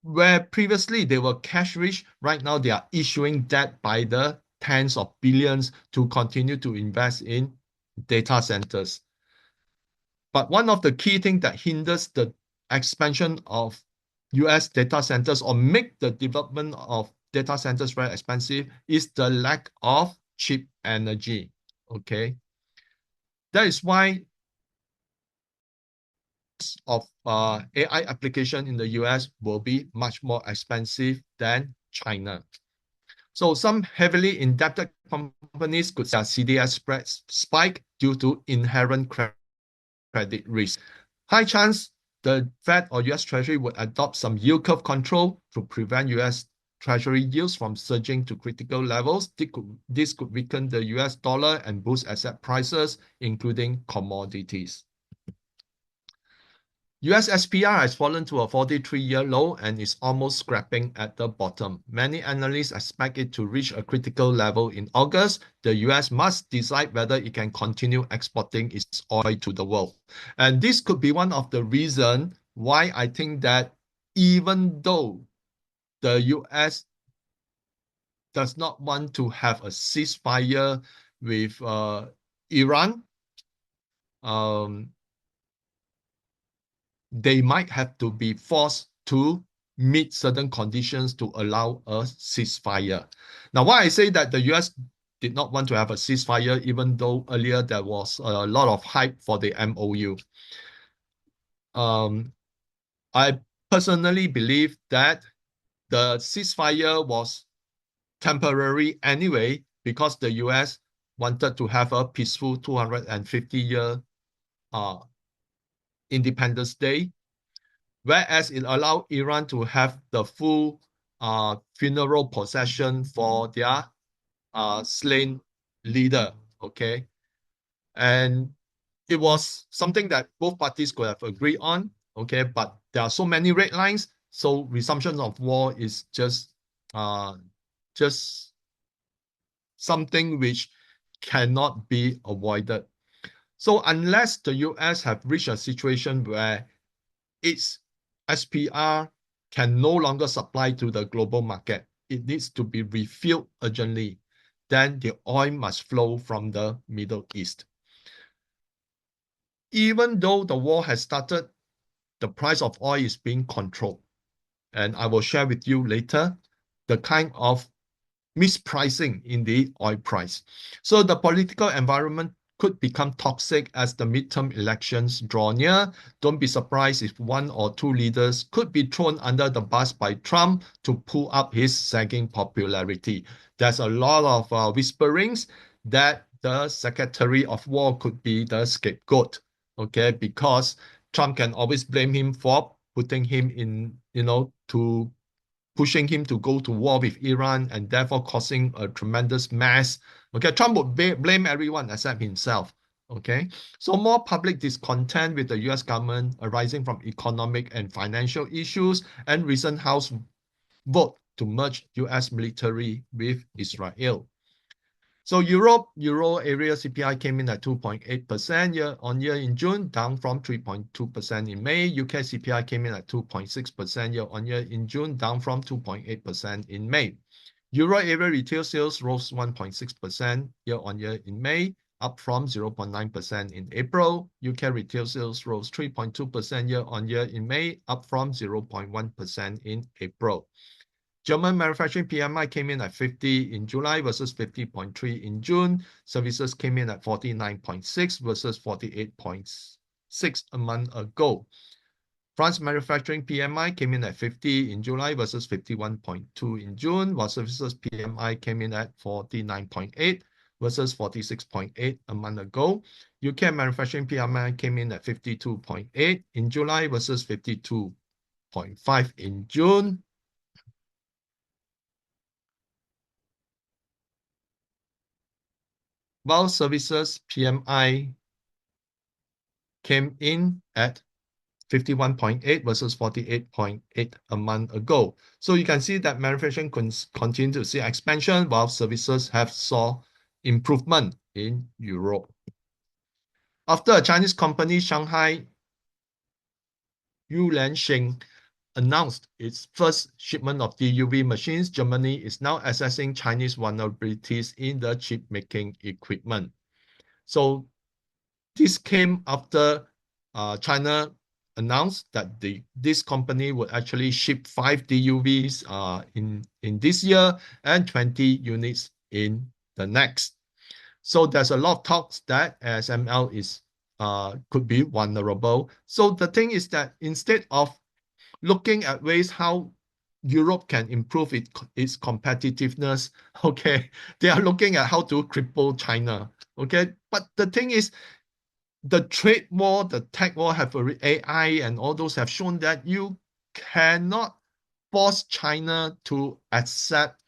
where previously they were cash rich, right now they are issuing debt by the tens of billions to continue to invest in data centers. But one of the key things that hinders the expansion of US data centers or make the development of data centers very expensive is the lack of cheap energy. Okay, that is why of AI application in the US will be much more expensive than China. So some heavily indebted companies could see CDS spreads spike due to inherent credit risk. High chance the Fed or US Treasury would adopt some yield curve control to prevent US Treasury yields from surging to critical levels. This could weaken the US dollar and boost asset prices, including commodities. US SPR has fallen to a 43-year low and is almost scrapping at the bottom. Many analysts expect it to reach a critical level in August. The US must decide whether it can continue exporting its oil to the world. And this could be one of the reasons why I think that even though the US does not want to have a ceasefire with Iran, they might have to be forced to meet certain conditions to allow a ceasefire. Now, why I say that the US did not want to have a ceasefire, even though earlier there was a lot of hype for the MOU. I personally believe that the ceasefire was temporary anyway, because the US wanted to have a peaceful 250-year Independence Day, whereas it allowed Iran to have the full funeral procession for their slain leader. Okay, and it was something that both parties could have agreed on. Okay, but there are so many red lines, so resumption of war is uh, just something which cannot be avoided. So unless the US have reached a situation where its SPR can no longer supply to the global market, it needs to be refilled urgently, then the oil must flow from the Middle East. Even though the war has started, the price of oil is being controlled. And I will share with you later the kind of mispricing in the oil price. So the political environment could become toxic as the midterm elections draw near. Don't be surprised if one or two leaders could be thrown under the bus by Trump to pull up his sagging popularity. There's a lot of whisperings that the Secretary of War could be the scapegoat, okay, because Trump can always blame him for putting him in, to pushing him to go to war with Iran and therefore causing a tremendous mess. Okay, Trump would blame everyone except himself. Okay, so more public discontent with the US government arising from economic and financial issues and recent House vote to merge US military with Israel. So Euro area CPI came in at 2.8% year on year in June, down from 3.2% in May. UK CPI came in at 2.6% year on year in June, down from 2.8% in May. Euro area retail sales rose 1.6% year on year in May, up from 0.9% in April. UK retail sales rose 3.2% year on year in May, up from 0.1% in April. German manufacturing PMI came in at 50 in July versus 50.3 in June. Services came in at 49.6 versus 48.6 a month ago. France manufacturing PMI came in at 50 in July versus 51.2 in June, while services PMI came in at 49.8 versus 46.8 a month ago. UK manufacturing PMI came in at 52.8 in July versus 52.5 in June. While services PMI came in at 51.8 versus 48.8 a month ago. So you can see that manufacturing continue to see expansion while services have saw improvement in Europe. After a Chinese company, Shanghai Yulansheng, announced its first shipment of DUV machines, Germany is now assessing Chinese vulnerabilities in the chip making equipment. So this came after China announced that this company would actually ship 5 DUVs in this year and 20 units in the next. So there's a lot of talks that ASML could be vulnerable. So the thing is that instead of looking at ways how Europe can improve its competitiveness, okay, they are looking at how to cripple China, okay. But the thing is, the trade war, the tech war have AI and all those have shown that you cannot force China to accept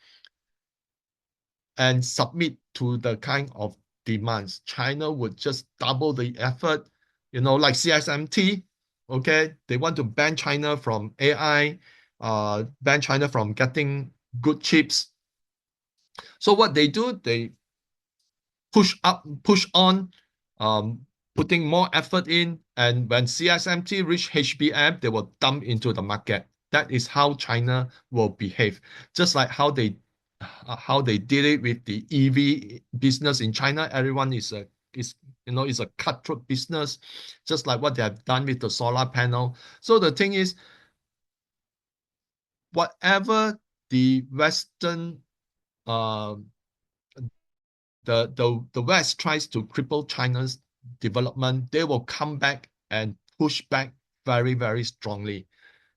and submit to the kind of demands. China would just double the effort, like CSMT, okay? They want to ban China from AI, ban China from getting good chips. So what they do, they push on, putting more effort in. And when CSMT reach HBM, they will dump into the market. That is how China will behave. Just like how they did it with the EV business in China. Everyone is a cutthroat business, just like what they have done with the solar panel. So the thing is, whatever the Western uh, the West tries to cripple China's development, they will come back and push back very, very strongly.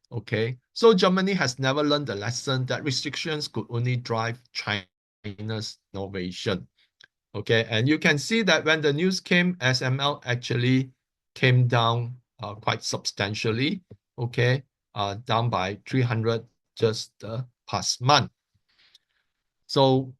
Okay, so Germany has never learned the lesson that restrictions could only drive China's innovation. Okay, and you can see that when the news came, SML actually came down quite substantially. Okay, down by 300 just the past month. So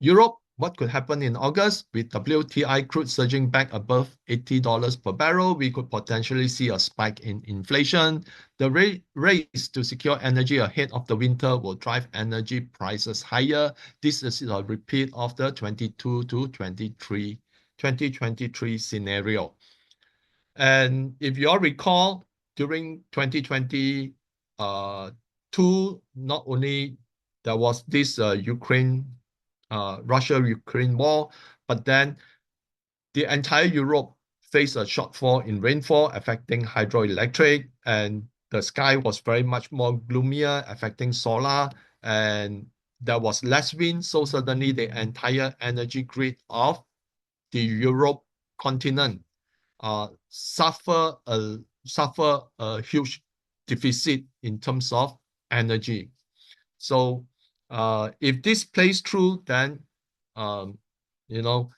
Europe what could happen in August with WTI crude surging back above $80 per barrel? We could potentially see a spike in inflation. The race to secure energy ahead of the winter will drive energy prices higher. This is a repeat of the 22 to 2023 scenario. And if you all recall, during 2022, not only there was this Russia-Ukraine war, but then the entire Europe faced a shortfall in rainfall affecting hydroelectric, and the sky was very much more gloomier, affecting solar, and there was less wind. So suddenly the entire energy grid of the Europe continent suffer a huge deficit in terms of energy. So if this plays through, then you know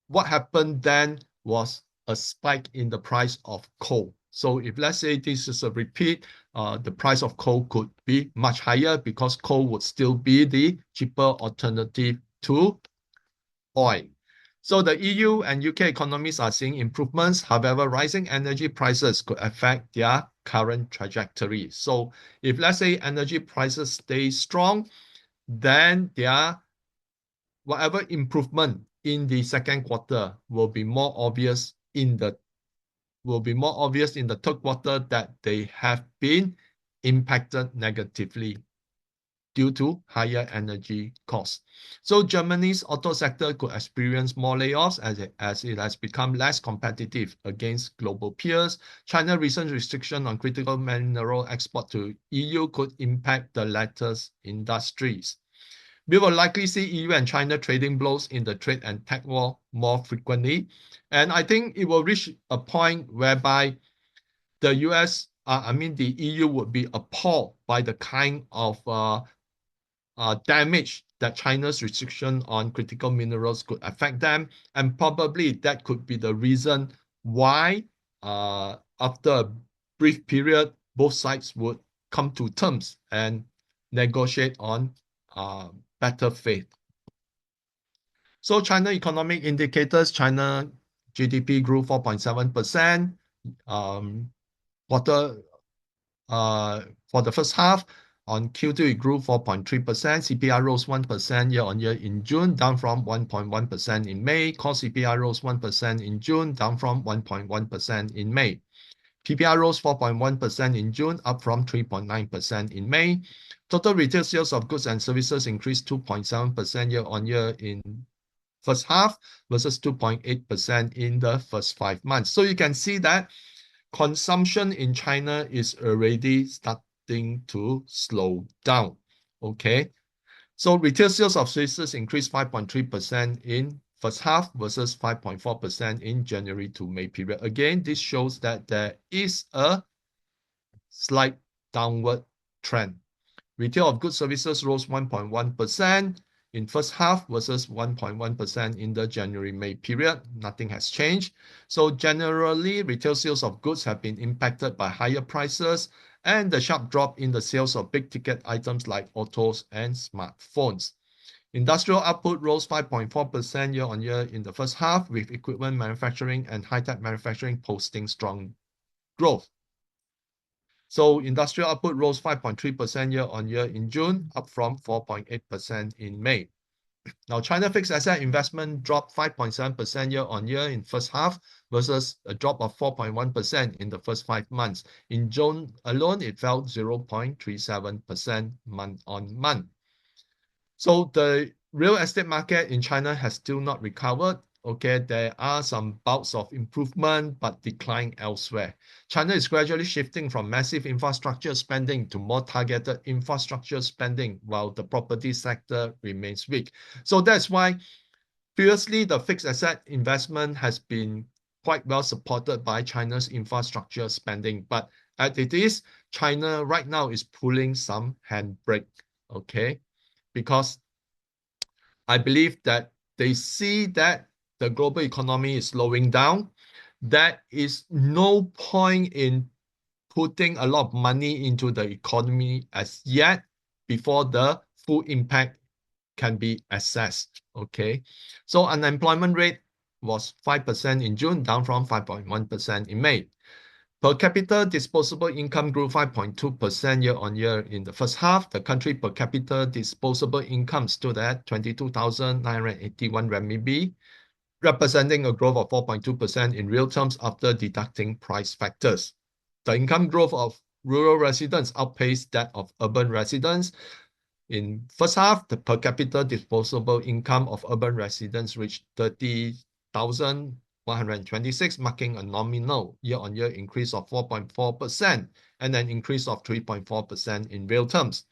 what happened then was a spike in the price of coal. So if let's say this is a repeat, the price of coal could be much higher because coal would still be the cheaper alternative to oil. So the EU and UK economies are seeing improvements. However, rising energy prices could affect their current trajectory. So if let's say energy prices stay strong, then their whatever improvement in the second quarter will be more obvious in the third quarter that they have been impacted negatively due to higher energy costs. So Germany's auto sector could experience more layoffs as it has become less competitive against global peers. China's recent restriction on critical mineral export to EU could impact the latter's industries. We will likely see EU and China trading blows in the trade and tech war more frequently. And I think it will reach a point whereby the the EU would be appalled by the kind of damage that China's restriction on critical minerals could affect them. And probably that could be the reason why, after a brief period, both sides would come to terms and negotiate on better faith. So China economic indicators, China GDP grew 4.7%. Quarter For the first half, on Q2, it grew 4.3%. CPI rose 1% year-on-year in June, down from 1.1% in May. Core CPI rose 1% in June, down from 1.1% in May. PPI rose 4.1% in June, up from 3.9% in May. Total retail sales of goods and services increased 2.7% year-on-year in first half versus 2.8% in the first 5 months. So you can see that consumption in China is already starting to slow down. Okay. So retail sales of services increased 5.3% in first half versus 5.4% in January to May period. Again, this shows that there is a slight downward trend. Retail of goods services rose 1.1% in first half versus 1.1% in the January-May period. Nothing has changed. So generally, retail sales of goods have been impacted by higher prices and the sharp drop in the sales of big-ticket items like autos and smartphones. Industrial output rose 5.4% year-on-year in the first half, with equipment manufacturing and high-tech manufacturing posting strong growth. So industrial output rose 5.3% year-on-year in June, up from 4.8% in May. Now, China fixed asset investment dropped 5.7% year-on-year in first half versus a drop of 4.1% in the first 5 months. In June alone, it fell 0.37% month-on-month. So the real estate market in China has still not recovered. Okay, there are some bouts of improvement, but decline elsewhere. China is gradually shifting from massive infrastructure spending to more targeted infrastructure spending, while the property sector remains weak. So that's why previously the fixed asset investment has been quite well supported by China's infrastructure spending. But as it is, China right now is pulling some handbrake, okay? Because I believe that they see that the global economy is slowing down. There is no point in putting a lot of money into the economy as yet before the full impact can be assessed. Okay, so unemployment rate was 5% in June, down from 5.1% in May. Per capita disposable income grew 5.2% year-on-year in the first half. The country per capita disposable income stood at 22,981 renminbi, representing a growth of 4.2% in real terms after deducting price factors. The income growth of rural residents outpaced that of urban residents. In first half, the per capita disposable income of urban residents reached 30,126, marking a nominal year-on-year increase of 4.4% and an increase of 3.4% in real terms.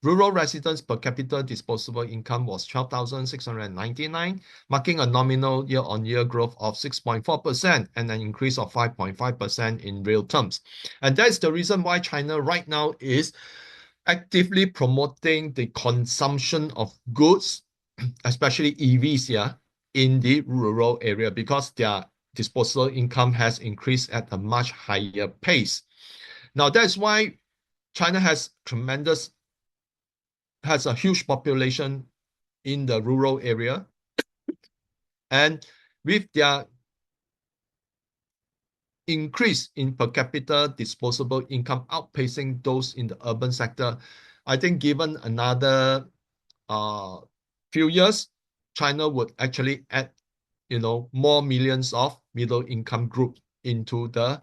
Rural residents per capita disposable income was 12,699, marking a nominal year-on-year growth of 6.4% and an increase of 5.5% in real terms. And that's the reason why China right now is actively promoting the consumption of goods, especially EVs here, in the rural area, because their disposable income has increased at a much higher pace. Now, that's why China has a huge population in the rural area. And with their increase in per capita disposable income outpacing those in the urban sector, I think given another few years, China would actually add, more millions of middle income group into the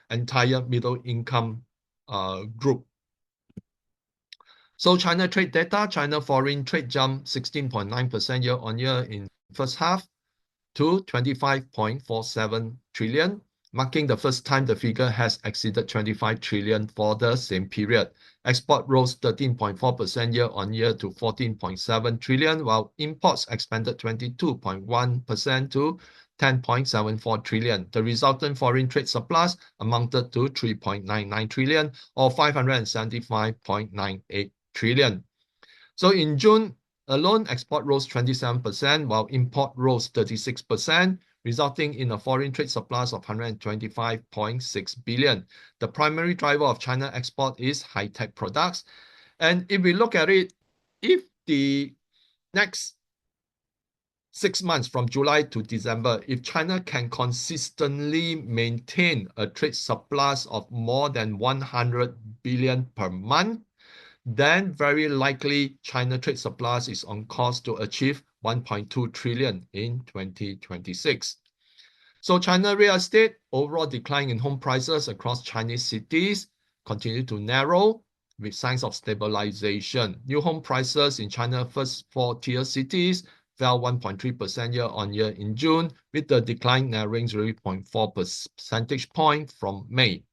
entire middle income group. So China trade data, China foreign trade jumped 16.9% year-on-year in first half to 25.47 trillion, marking the first time the figure has exceeded 25 trillion for the same period. Export rose 13.4% year-on-year to 14.7 trillion, while imports expanded 22.1% to 10.74 trillion. The resultant foreign trade surplus amounted to 3.99 trillion or 575.98 trillion. So in June alone, export rose 27%, while import rose 36%, resulting in a foreign trade surplus of 125.6 billion. The primary driver of China export is high-tech products. And if we look at it, if the next 6 months from July to December, if China can consistently maintain a trade surplus of more than 100 billion per month, then very likely China trade surplus is on course to achieve 1.2 trillion in 2026. So China real estate, overall decline in home prices across Chinese cities continue to narrow with signs of stabilization. New home prices in China's first 4-tier cities fell 1.3% year-on-year in June, with the decline narrowing 0.4 percentage point from May.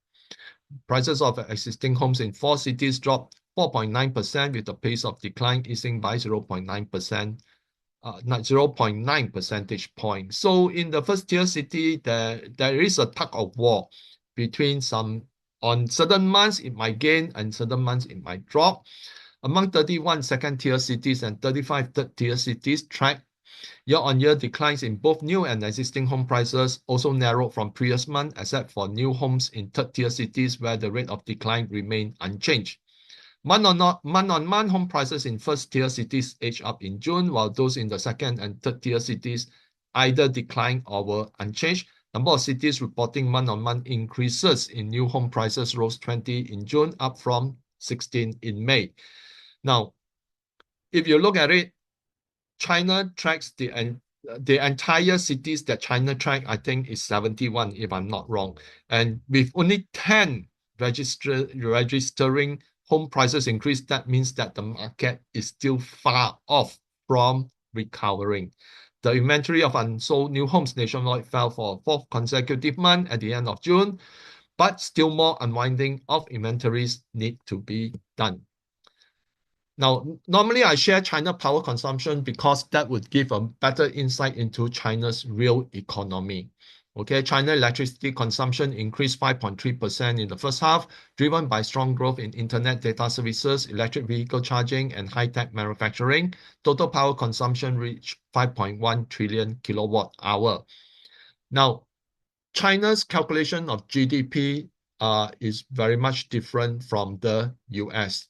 Prices of existing homes in 4 cities dropped 4.9%, with the pace of decline easing by 0.9 percentage point. So in the first tier city, there is a tug of war between on certain months it might gain and certain months it might drop. Among 31 second tier cities and 35 third tier cities tracked, year-on-year declines in both new and existing home prices also narrowed from previous month, except for new homes in third-tier cities where the rate of decline remained unchanged. Month-on-month home prices in first-tier cities edged up in June, while those in the second and third-tier cities either declined or were unchanged. Number of cities reporting month-on-month increases in new home prices rose 20 in June, up from 16 in May. Now, if you look at it, China tracks the entire cities that China track, I think is 71, if I'm not wrong. And with only 10 registering home prices increase, that means that the market is still far off from recovering. The inventory of unsold new homes nationwide fell for a 4th consecutive month at the end of June, but still more unwinding of inventories need to be done. Now, normally I share China power consumption because that would give a better insight into China's real economy. Okay, China electricity consumption increased 5.3% in the first half, driven by strong growth in internet data services, electric vehicle charging, and high-tech manufacturing. Total power consumption reached 5.1 trillion kilowatt hour. Now, China's calculation of GDP is very much different from the US.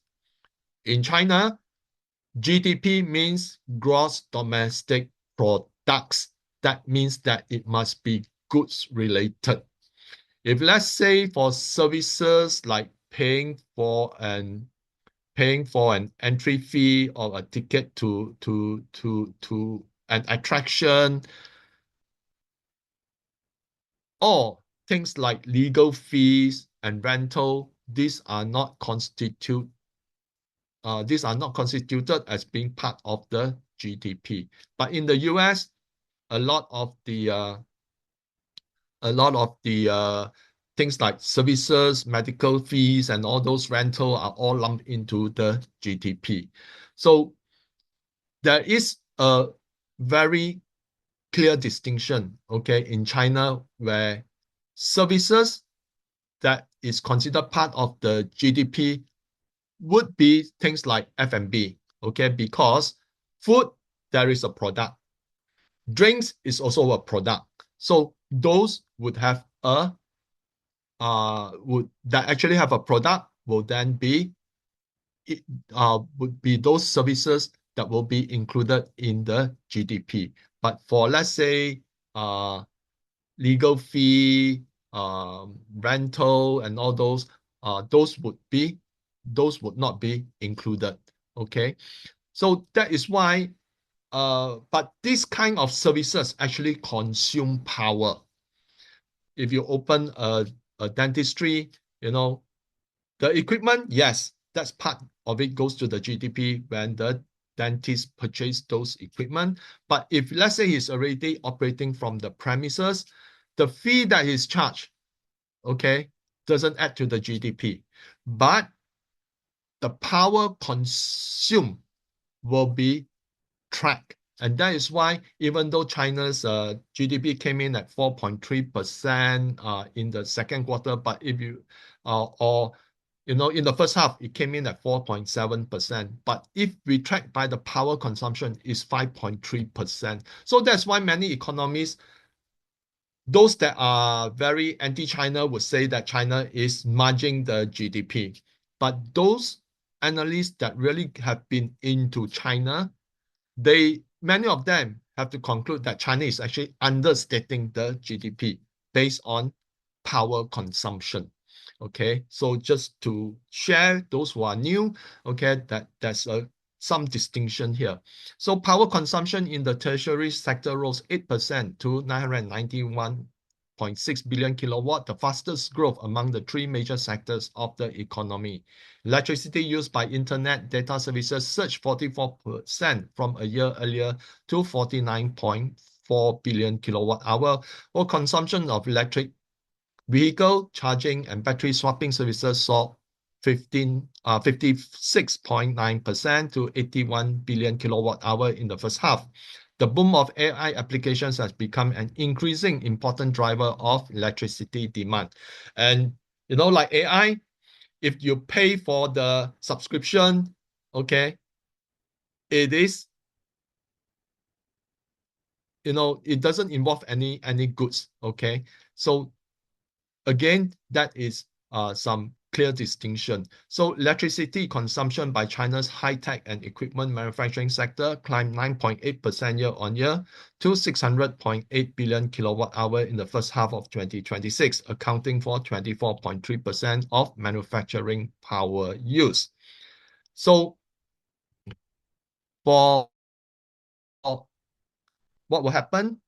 In China, GDP means gross domestic products. That means that it must be goods related. If let's say for services like paying for an entry fee or a ticket to an attraction, or things like legal fees and rental, these are not constituted as being part of the GDP. But in the US, a lot of the uh, a lot of the things like services, medical fees, and all those rental are all lumped into the GDP. So there is a very clear distinction, okay, in China where services that is considered part of the GDP would be things like F&B, okay, because food, there is a product. Drinks is also a product. So those would that actually have a product will then be would be those services that will be included in the GDP. But for let's say legal fee, rental, and all those would not be included. Okay, so that is why. But this kind of services actually consume power. If you open a dentistry, you know, the equipment, yes, that's part of it goes to the GDP when the dentist purchase those equipment. But if let's say he's already operating from the premises, the fee that he's charged, okay, doesn't add to the GDP. But the power consumed will be tracked. And that is why, even though China's GDP came in at 4.3% in the second quarter, but if you or in the first half, it came in at 4.7%. But if we track by the power consumption, is 5.3%. So that's why many economists, those that are very anti-China, would say that China is marging the GDP. But those analysts that really have been into China, many of them have to conclude that China is actually understating the GDP based on power consumption. Okay, so just to share those who are new, okay, there's some distinction here. So power consumption in the tertiary sector rose 8% to 991.6 billion kilowatt, the fastest growth among the three major sectors of the economy. Electricity used by internet data services surged 44% from a year earlier to 49.4 billion kilowatt hour, while consumption of electric vehicle charging and battery swapping services saw 56.9% to 81 billion kilowatt hour in the first half. The boom of AI applications has become an increasing important driver of electricity demand. And like AI, if you pay for the subscription, okay, it is, it doesn't involve any goods, okay? So again, that is some clear distinction. So electricity consumption by China's high-tech and equipment manufacturing sector climbed 9.8% year-on-year to 600.8 billion kilowatt hour in the first half of 2026, accounting for 24.3% of manufacturing power use. So for what will happen?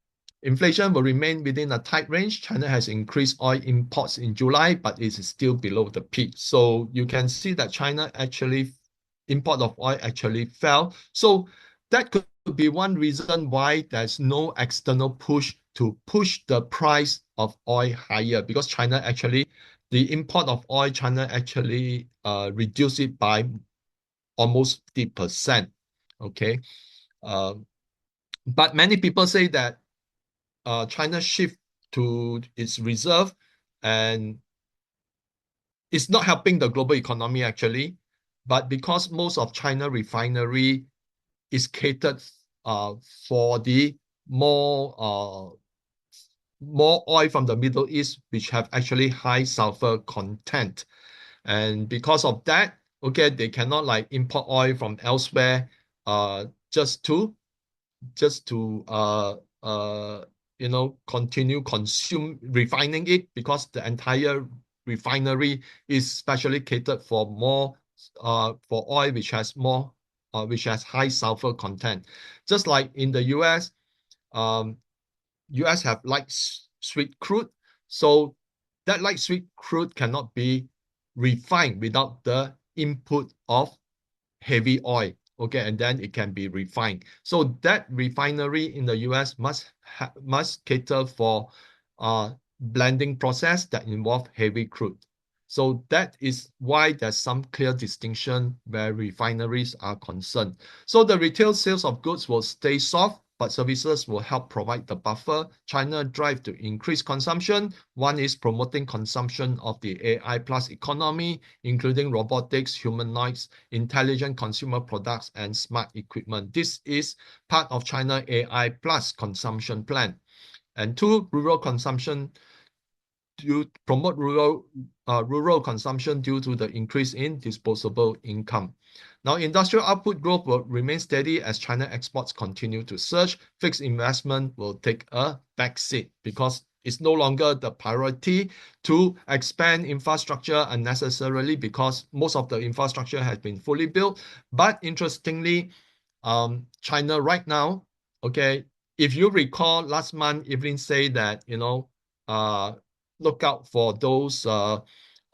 Inflation will remain within a tight range. China has increased oil imports in July, but it is still below the peak. So you can see that China actually, import of oil actually fell. So that could be one reason why there's no external push to push the price of oil higher, because the import of oil, China actually reduced it by almost 50%. Okay. Uh, but many people say that China shift to its reserve, and it's not helping the global economy actually, but because most of China refinery is catered for the more oil from the Middle East, which have actually high sulfur content. And because of that, Okay, they cannot like import oil from elsewhere just to continue consume refining it, because the entire refinery is specially catered for more for oil which has high sulfur content. Just like in the US, um, US have light sweet crude, so that light sweet crude cannot be refined without the input of heavy oil. Okay, and then it can be refined. So that refinery in the US must cater for blending process that involve heavy crude. So that is why there's some clear distinction where refineries are concerned. So the retail sales of goods will stay soft, but services will help provide the buffer. China drive to increase consumption. One is promoting consumption of the AI plus economy, including robotics, humanoids, intelligent consumer products, and smart equipment. This is part of China AI plus consumption plan. And two, rural consumption to promote rural consumption due to the increase in disposable income. Now, industrial output growth will remain steady as China exports continue to surge. Fixed investment will take a backseat because it's no longer the priority to expand infrastructure unnecessarily, because most of the infrastructure has been fully built. But interestingly, China right now, okay, if you recall last month, Evelyn said that, uh, look out for those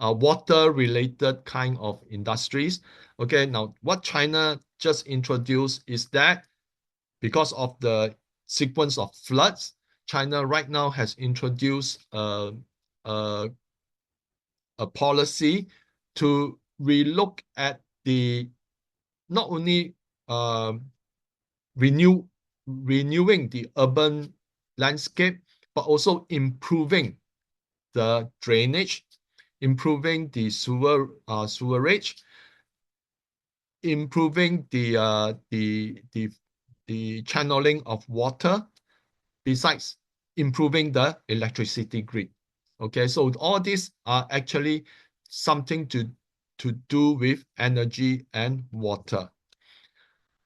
water-related kind of industries. Okay, now what China just introduced is that because of the sequence of floods, China right now has introduced a, a policy to relook at the not only renew renewing the urban landscape, but also improving the drainage, improving the sewerage, improving the channeling of water, besides improving the electricity grid. Okay, so all these are actually something to do with energy and water.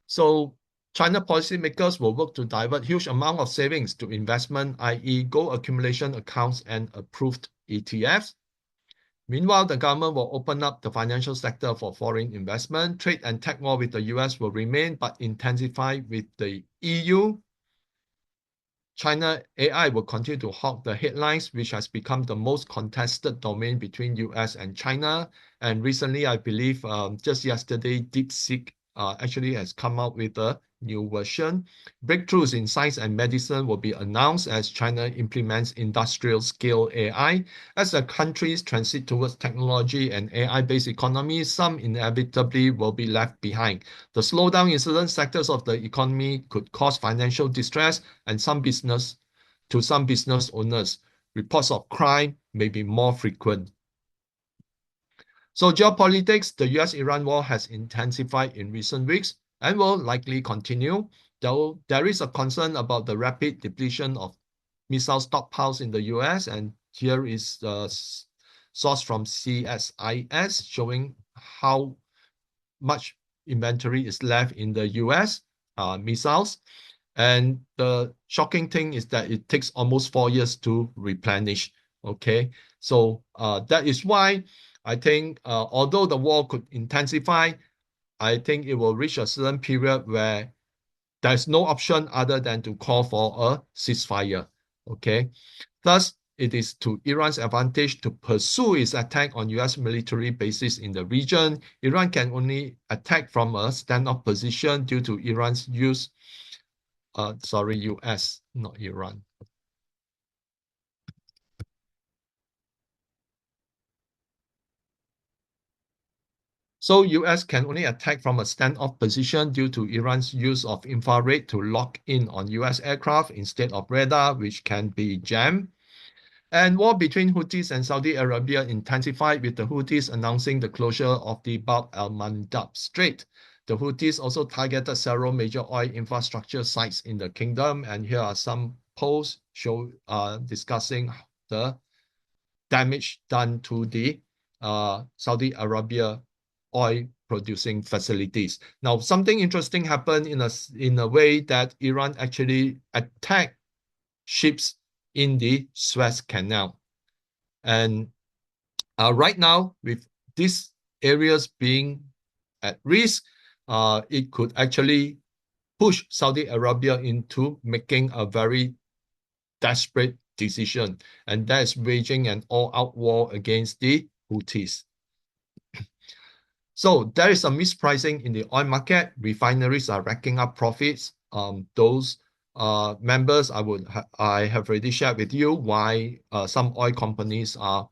So China policymakers will work to divert huge amount of savings to investment, i.e. gold accumulation accounts and approved ETFs. Meanwhile, the government will open up the financial sector for foreign investment. Trade and tech war with the US will remain, but intensify with the EU. China AI will continue to hog the headlines, which has become the most contested domain between US and China. And recently, I believe just yesterday, DeepSeek actually has come out with a new version. Breakthroughs in science and medicine will be announced as China implements industrial scale AI. As the countries transit towards technology and AI-based economies, some inevitably will be left behind. The slowdown in certain sectors of the economy could cause financial distress and some business owners. Reports of crime may be more frequent. So geopolitics, the US-Iran war has intensified in recent weeks and will likely continue, though there is a concern about the rapid depletion of missile stockpiles in the US. And here is the source from CSIS showing how much inventory is left in the US missiles. And the shocking thing is that it takes almost 4 years to replenish. Okay, so that is why I think although the war could intensify, I think it will reach a certain period where there's no option other than to call for a ceasefire. Okay, thus it is to Iran's advantage to pursue its attack on US military bases in the region. Iran can only attack from a standoff position due to Iran's use US, not Iran. So US can only attack from a standoff position due to Iran's use of infrared to lock in on US aircraft instead of radar, which can be jammed. And war between Houthis and Saudi Arabia intensified with the Houthis announcing the closure of the Bab al-Mandab Strait. The Houthis also targeted several major oil infrastructure sites in the kingdom. And here are some posts discussing the damage done to the Saudi Arabia oil producing facilities. Now, something interesting happened in a way that Iran actually attacked ships in the Suez Canal. And right now, with these areas being at risk, it could actually push Saudi Arabia into making a very desperate decision, and that is waging an all-out war against the Houthis. So there is a mispricing in the oil market. Refineries are racking up profits. Those members, I have already shared with you why some oil companies are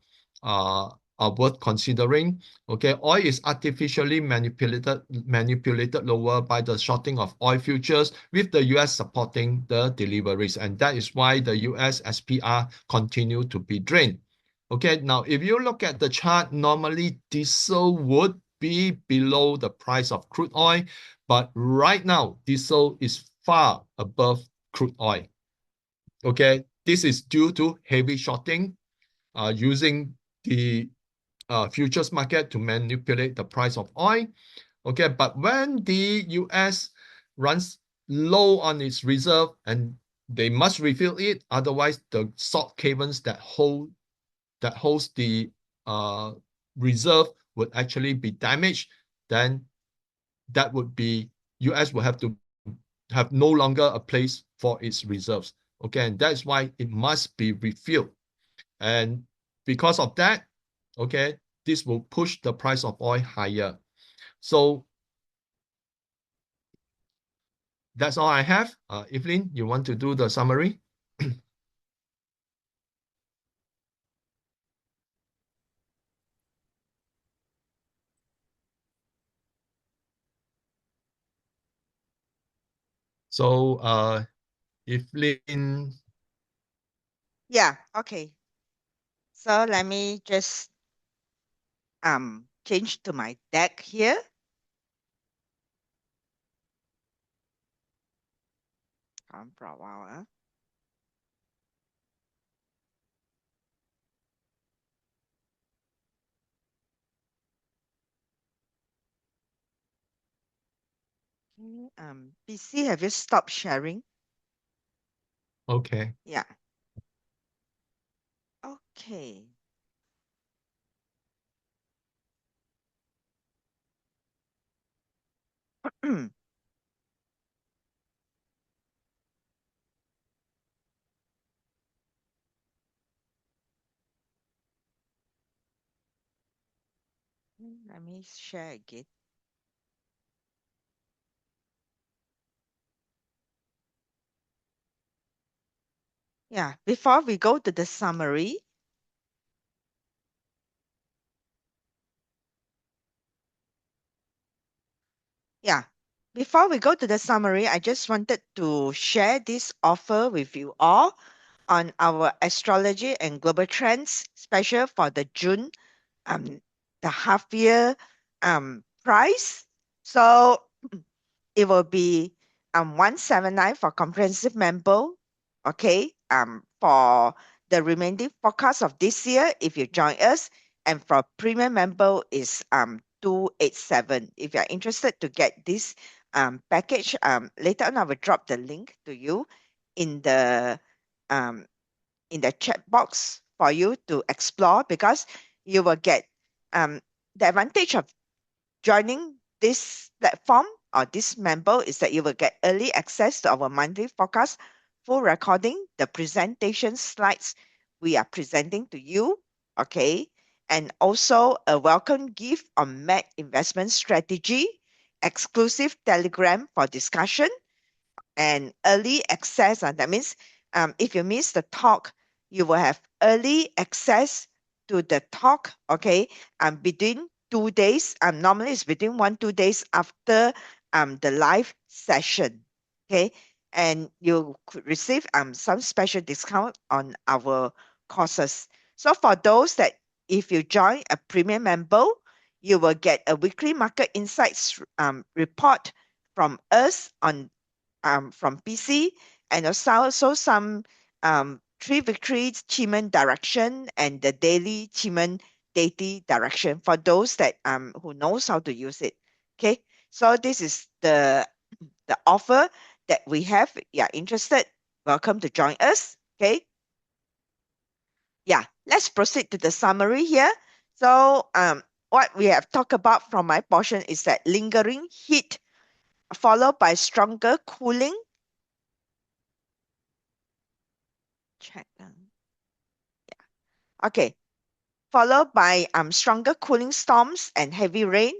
worth considering. Okay, oil is artificially manipulated lower by the shorting of oil futures, with the US supporting the deliveries, and that is why the US SPR continue to be drained. Okay, now if you look at the chart, normally diesel would be below the price of crude oil, but right now diesel is far above crude oil. Okay, this is due to heavy shorting, using the futures market to manipulate the price of oil. Okay, but when the US runs low on its reserve, and they must refill it, otherwise the salt caverns that holds the reserve would actually be damaged, then that would be US will have to have no longer a place for its reserves. Okay, and that's why it must be refilled. And because of that, okay, this will push the price of oil higher. So that's all I have. Evelyn, you want to do the summary? So, Evelyn, Yeah, okay. So let me just change to my deck here. For a while. Okay, PC, have you stopped sharing? okay. Yeah. Okay. Let me share again. Yeah, before we go to the summary, yeah, before we go to the summary, I just wanted to share this offer with you all on our astrology and global trends special for the June, um, the half year price. So it will be 179 for comprehensive member. Okay. For the remaining forecast of this year, if you join us, and for premium member is 287. If you're interested to get this package, later on I will drop the link to you in the um in the chat box for you to explore, because you will get the advantage of joining this platform or this member is that you will get early access to our monthly forecast, full recording, the presentation slides we are presenting to you, okay, and also a welcome gift on MAC investment strategy, exclusive telegram for discussion, and early access. That means if you miss the talk, you will have early access to the talk, okay, between 2 days. Normally it's between 1-2 days after the live session, okay, and you could receive some special discount on our courses. So for those that if you join a premium member, you will get a weekly market insights report from us on from PC, and also some three victories achievement direction and the daily achievement daily direction for those that who knows how to use it. Okay, so this is the offer that we have. If you are interested, welcome to join us. Okay, yeah, let's proceed to the summary here. So what we have talked about from my portion is that lingering heat followed by stronger cooling. Check. Okay, followed by stronger cooling storms and heavy rain.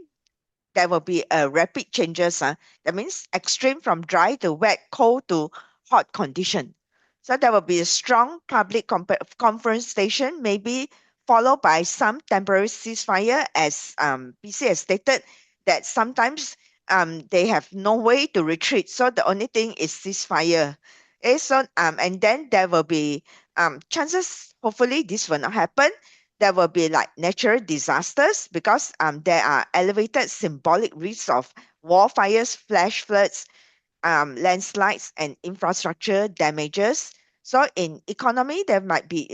There will be a rapid changes. That means extreme from dry to wet, cold to hot condition. So there will be a strong public confrontation, maybe followed by some temporary ceasefire, as PC has stated that sometimes they have no way to retreat. So the only thing is ceasefire. Okay, so and then there will be chances. Hopefully, this will not happen. There will be like natural disasters because there are elevated symbolic risks of war fires, flash floods, landslides, and infrastructure damages. So in economy, there might be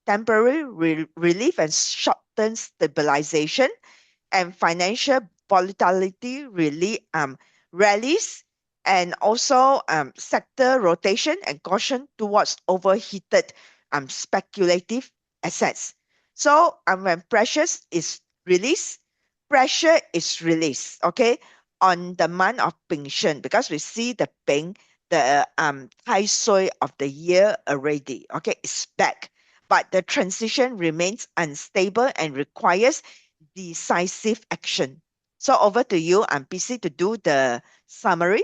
temporary relief and short-term stabilization, and financial volatility really rallies, and also sector rotation and caution towards overheated speculative assets. So when pressure is released, okay, on the month of Ping Shun, because we see the Ping, the Tai Sui of the year already, okay, it's back. But the transition remains unstable and requires decisive action. So over to you. I'm busy to do the summary.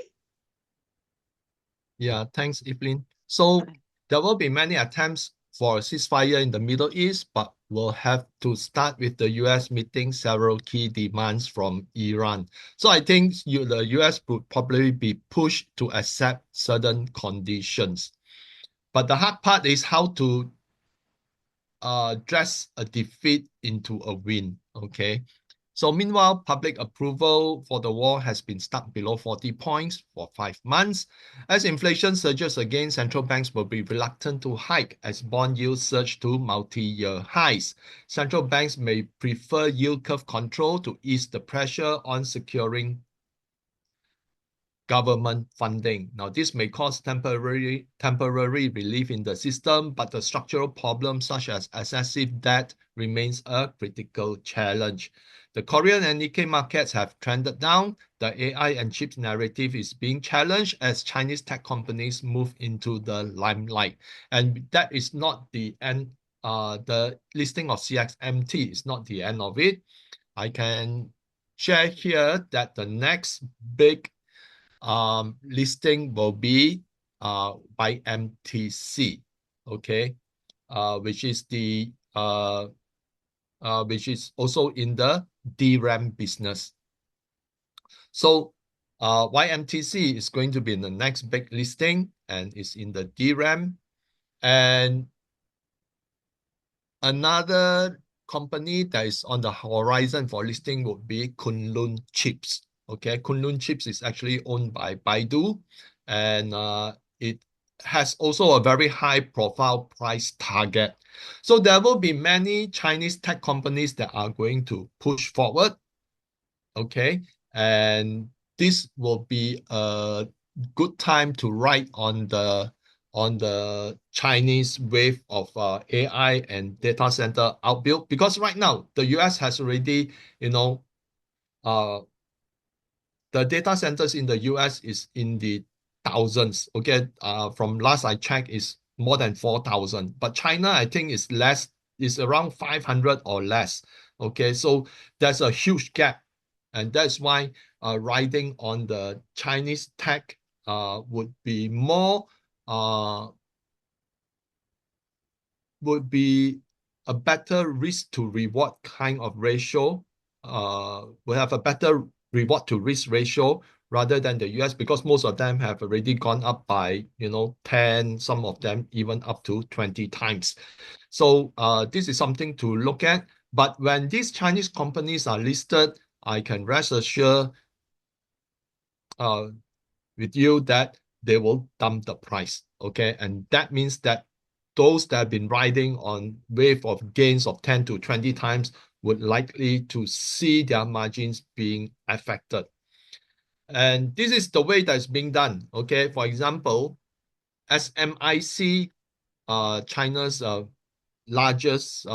Yeah, thanks, Evelyn. So there will be many attempts for a ceasefire in the Middle East, but we'll have to start with the US meeting several key demands from Iran. So I think the US would probably be pushed to accept certain conditions. But the hard part is how to dress a defeat into a win. Okay. So meanwhile, public approval for the war has been stuck below 40 points for 5 months. As inflation surges again, central banks will be reluctant to hike as bond yields surge to multi-year highs. Central banks may prefer yield curve control to ease the pressure on securing government funding. Now, this may cause temporary relief in the system, but the structural problems such as excessive debt remains a critical challenge. The Korean and Nikkei markets have trended down. The AI and chips narrative is being challenged as Chinese tech companies move into the limelight. And that is not the end. The listing of CXMT is not the end of it. I can share here that the next big listing will be by MTC, okay, which is which is also in the DRAM business. So YMTC is going to be in the next big listing and is in the DRAM. And another company that is on the horizon for listing would be Kunlun Chips. Okay, Kunlun Chips is actually owned by Baidu, and it has also a very high profile price target. So there will be many Chinese tech companies that are going to push forward. Okay, and this will be a good time to ride on the Chinese wave of AI and data center outbuild, because right now the US has already, uh, the data centers in the US is in the thousands. Okay, from last I checked is more than 4,000, but China I think is less, is around 500 or less. Okay, so there's a huge gap, and that's why riding on the Chinese tech would be more uh, would be a better risk to reward kind of ratio. Will have a better reward to risk ratio rather than the US, because most of them have already gone up by 10, some of them even up to 20 times. So this is something to look at. But when these Chinese companies are listed, I can rest assured uh, with you that they will dump the price. Okay, and that means that those that have been riding on wave of gains of 10 to 20 times would likely to see their margins being affected. And this is the way that it's being done. Okay, for example, SMIC, China's largest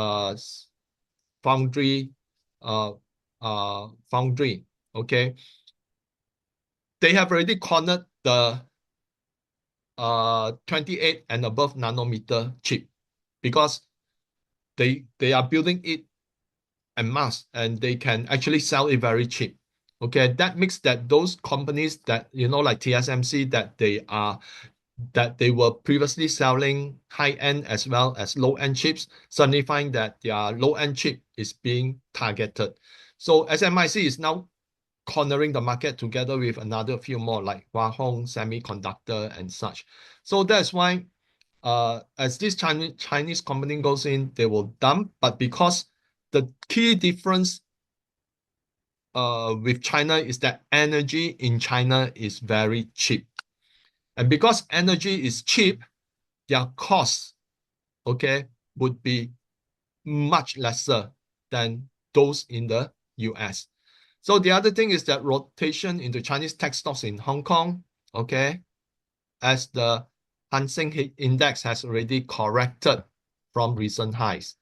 foundry, uh, foundry. Okay, they have already cornered the 28 and above nanometer chip because they are building it en masse and they can actually sell it very cheap. Okay, that makes that those companies that like TSMC that they were previously selling high-end as well as low-end chips, suddenly find that their low-end chip is being targeted. So SMIC is now cornering the market together with another few more like Hua Hong Semiconductor and such. So that's why as this Chinese company goes in, they will dump, but because the key difference with China is that energy in China is very cheap. And because energy is cheap, their costs, okay, would be much lesser than those in the US. So the other thing is that rotation into Chinese tech stocks in Hong Kong, okay, as the Hang Seng Index has already corrected from recent highs.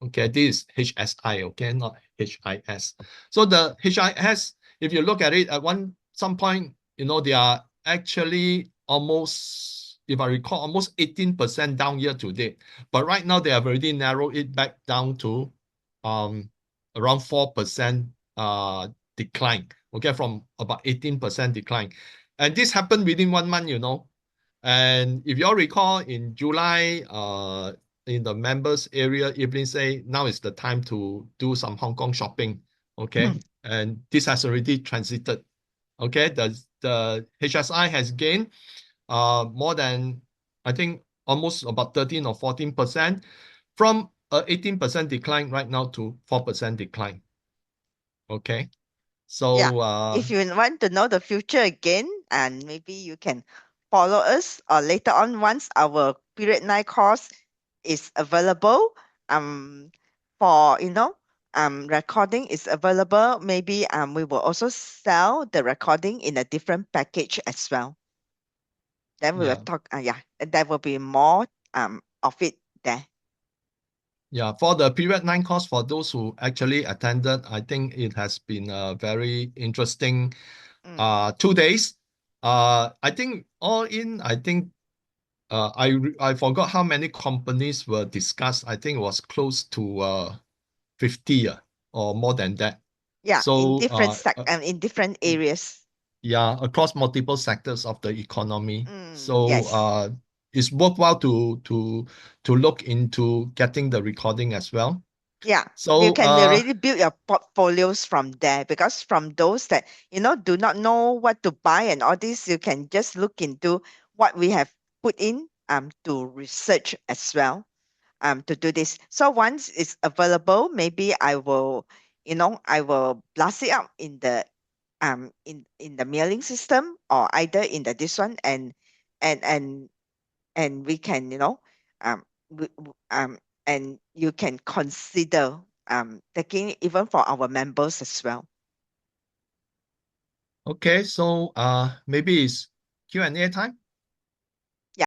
Okay, this is HSI, okay, not HIS. So the HIS, if you look at it at some point, they are actually almost, if I recall, almost 18% down year to date. But right now they have already narrowed it back down to around 4% decline. Okay, from about 18% decline. And this happened within 1 month. And if you all recall, in July, in the members area, Evelyn say now is the time to do some Hong Kong shopping. Okay, and this has already transited. Okay, the HSI has gained more than, I think, almost about 13 or 14% from a 18% decline right now to 4% decline. Okay, Yeah. so If you want to know the future again, and maybe you can follow us or later on once our period 9 course is available, for recording is available, maybe we will also sell the recording in a different package as well. Then we will yeah. talk, yeah, and there will be more of it there. Yeah, for the period 9 course, for those who actually attended, I think it has been a very interesting Mm. 2 days. I think all in, I think I forgot how many companies were discussed. I think it was close to 50 or more than that. Yeah, in So different in different areas. yeah, across multiple sectors of the economy. So Yes. it's worthwhile to look into getting the recording as well. Yeah, you So can really build your portfolios from there, because from those that do not know what to buy and all this, you can just look into what we have put in to research as well to do this. So once it's available, maybe I will blast it out in the in the mailing system, or either in the this one, and and and we can um and you can consider taking it even for our members as well. okay, so maybe it's Q&A time.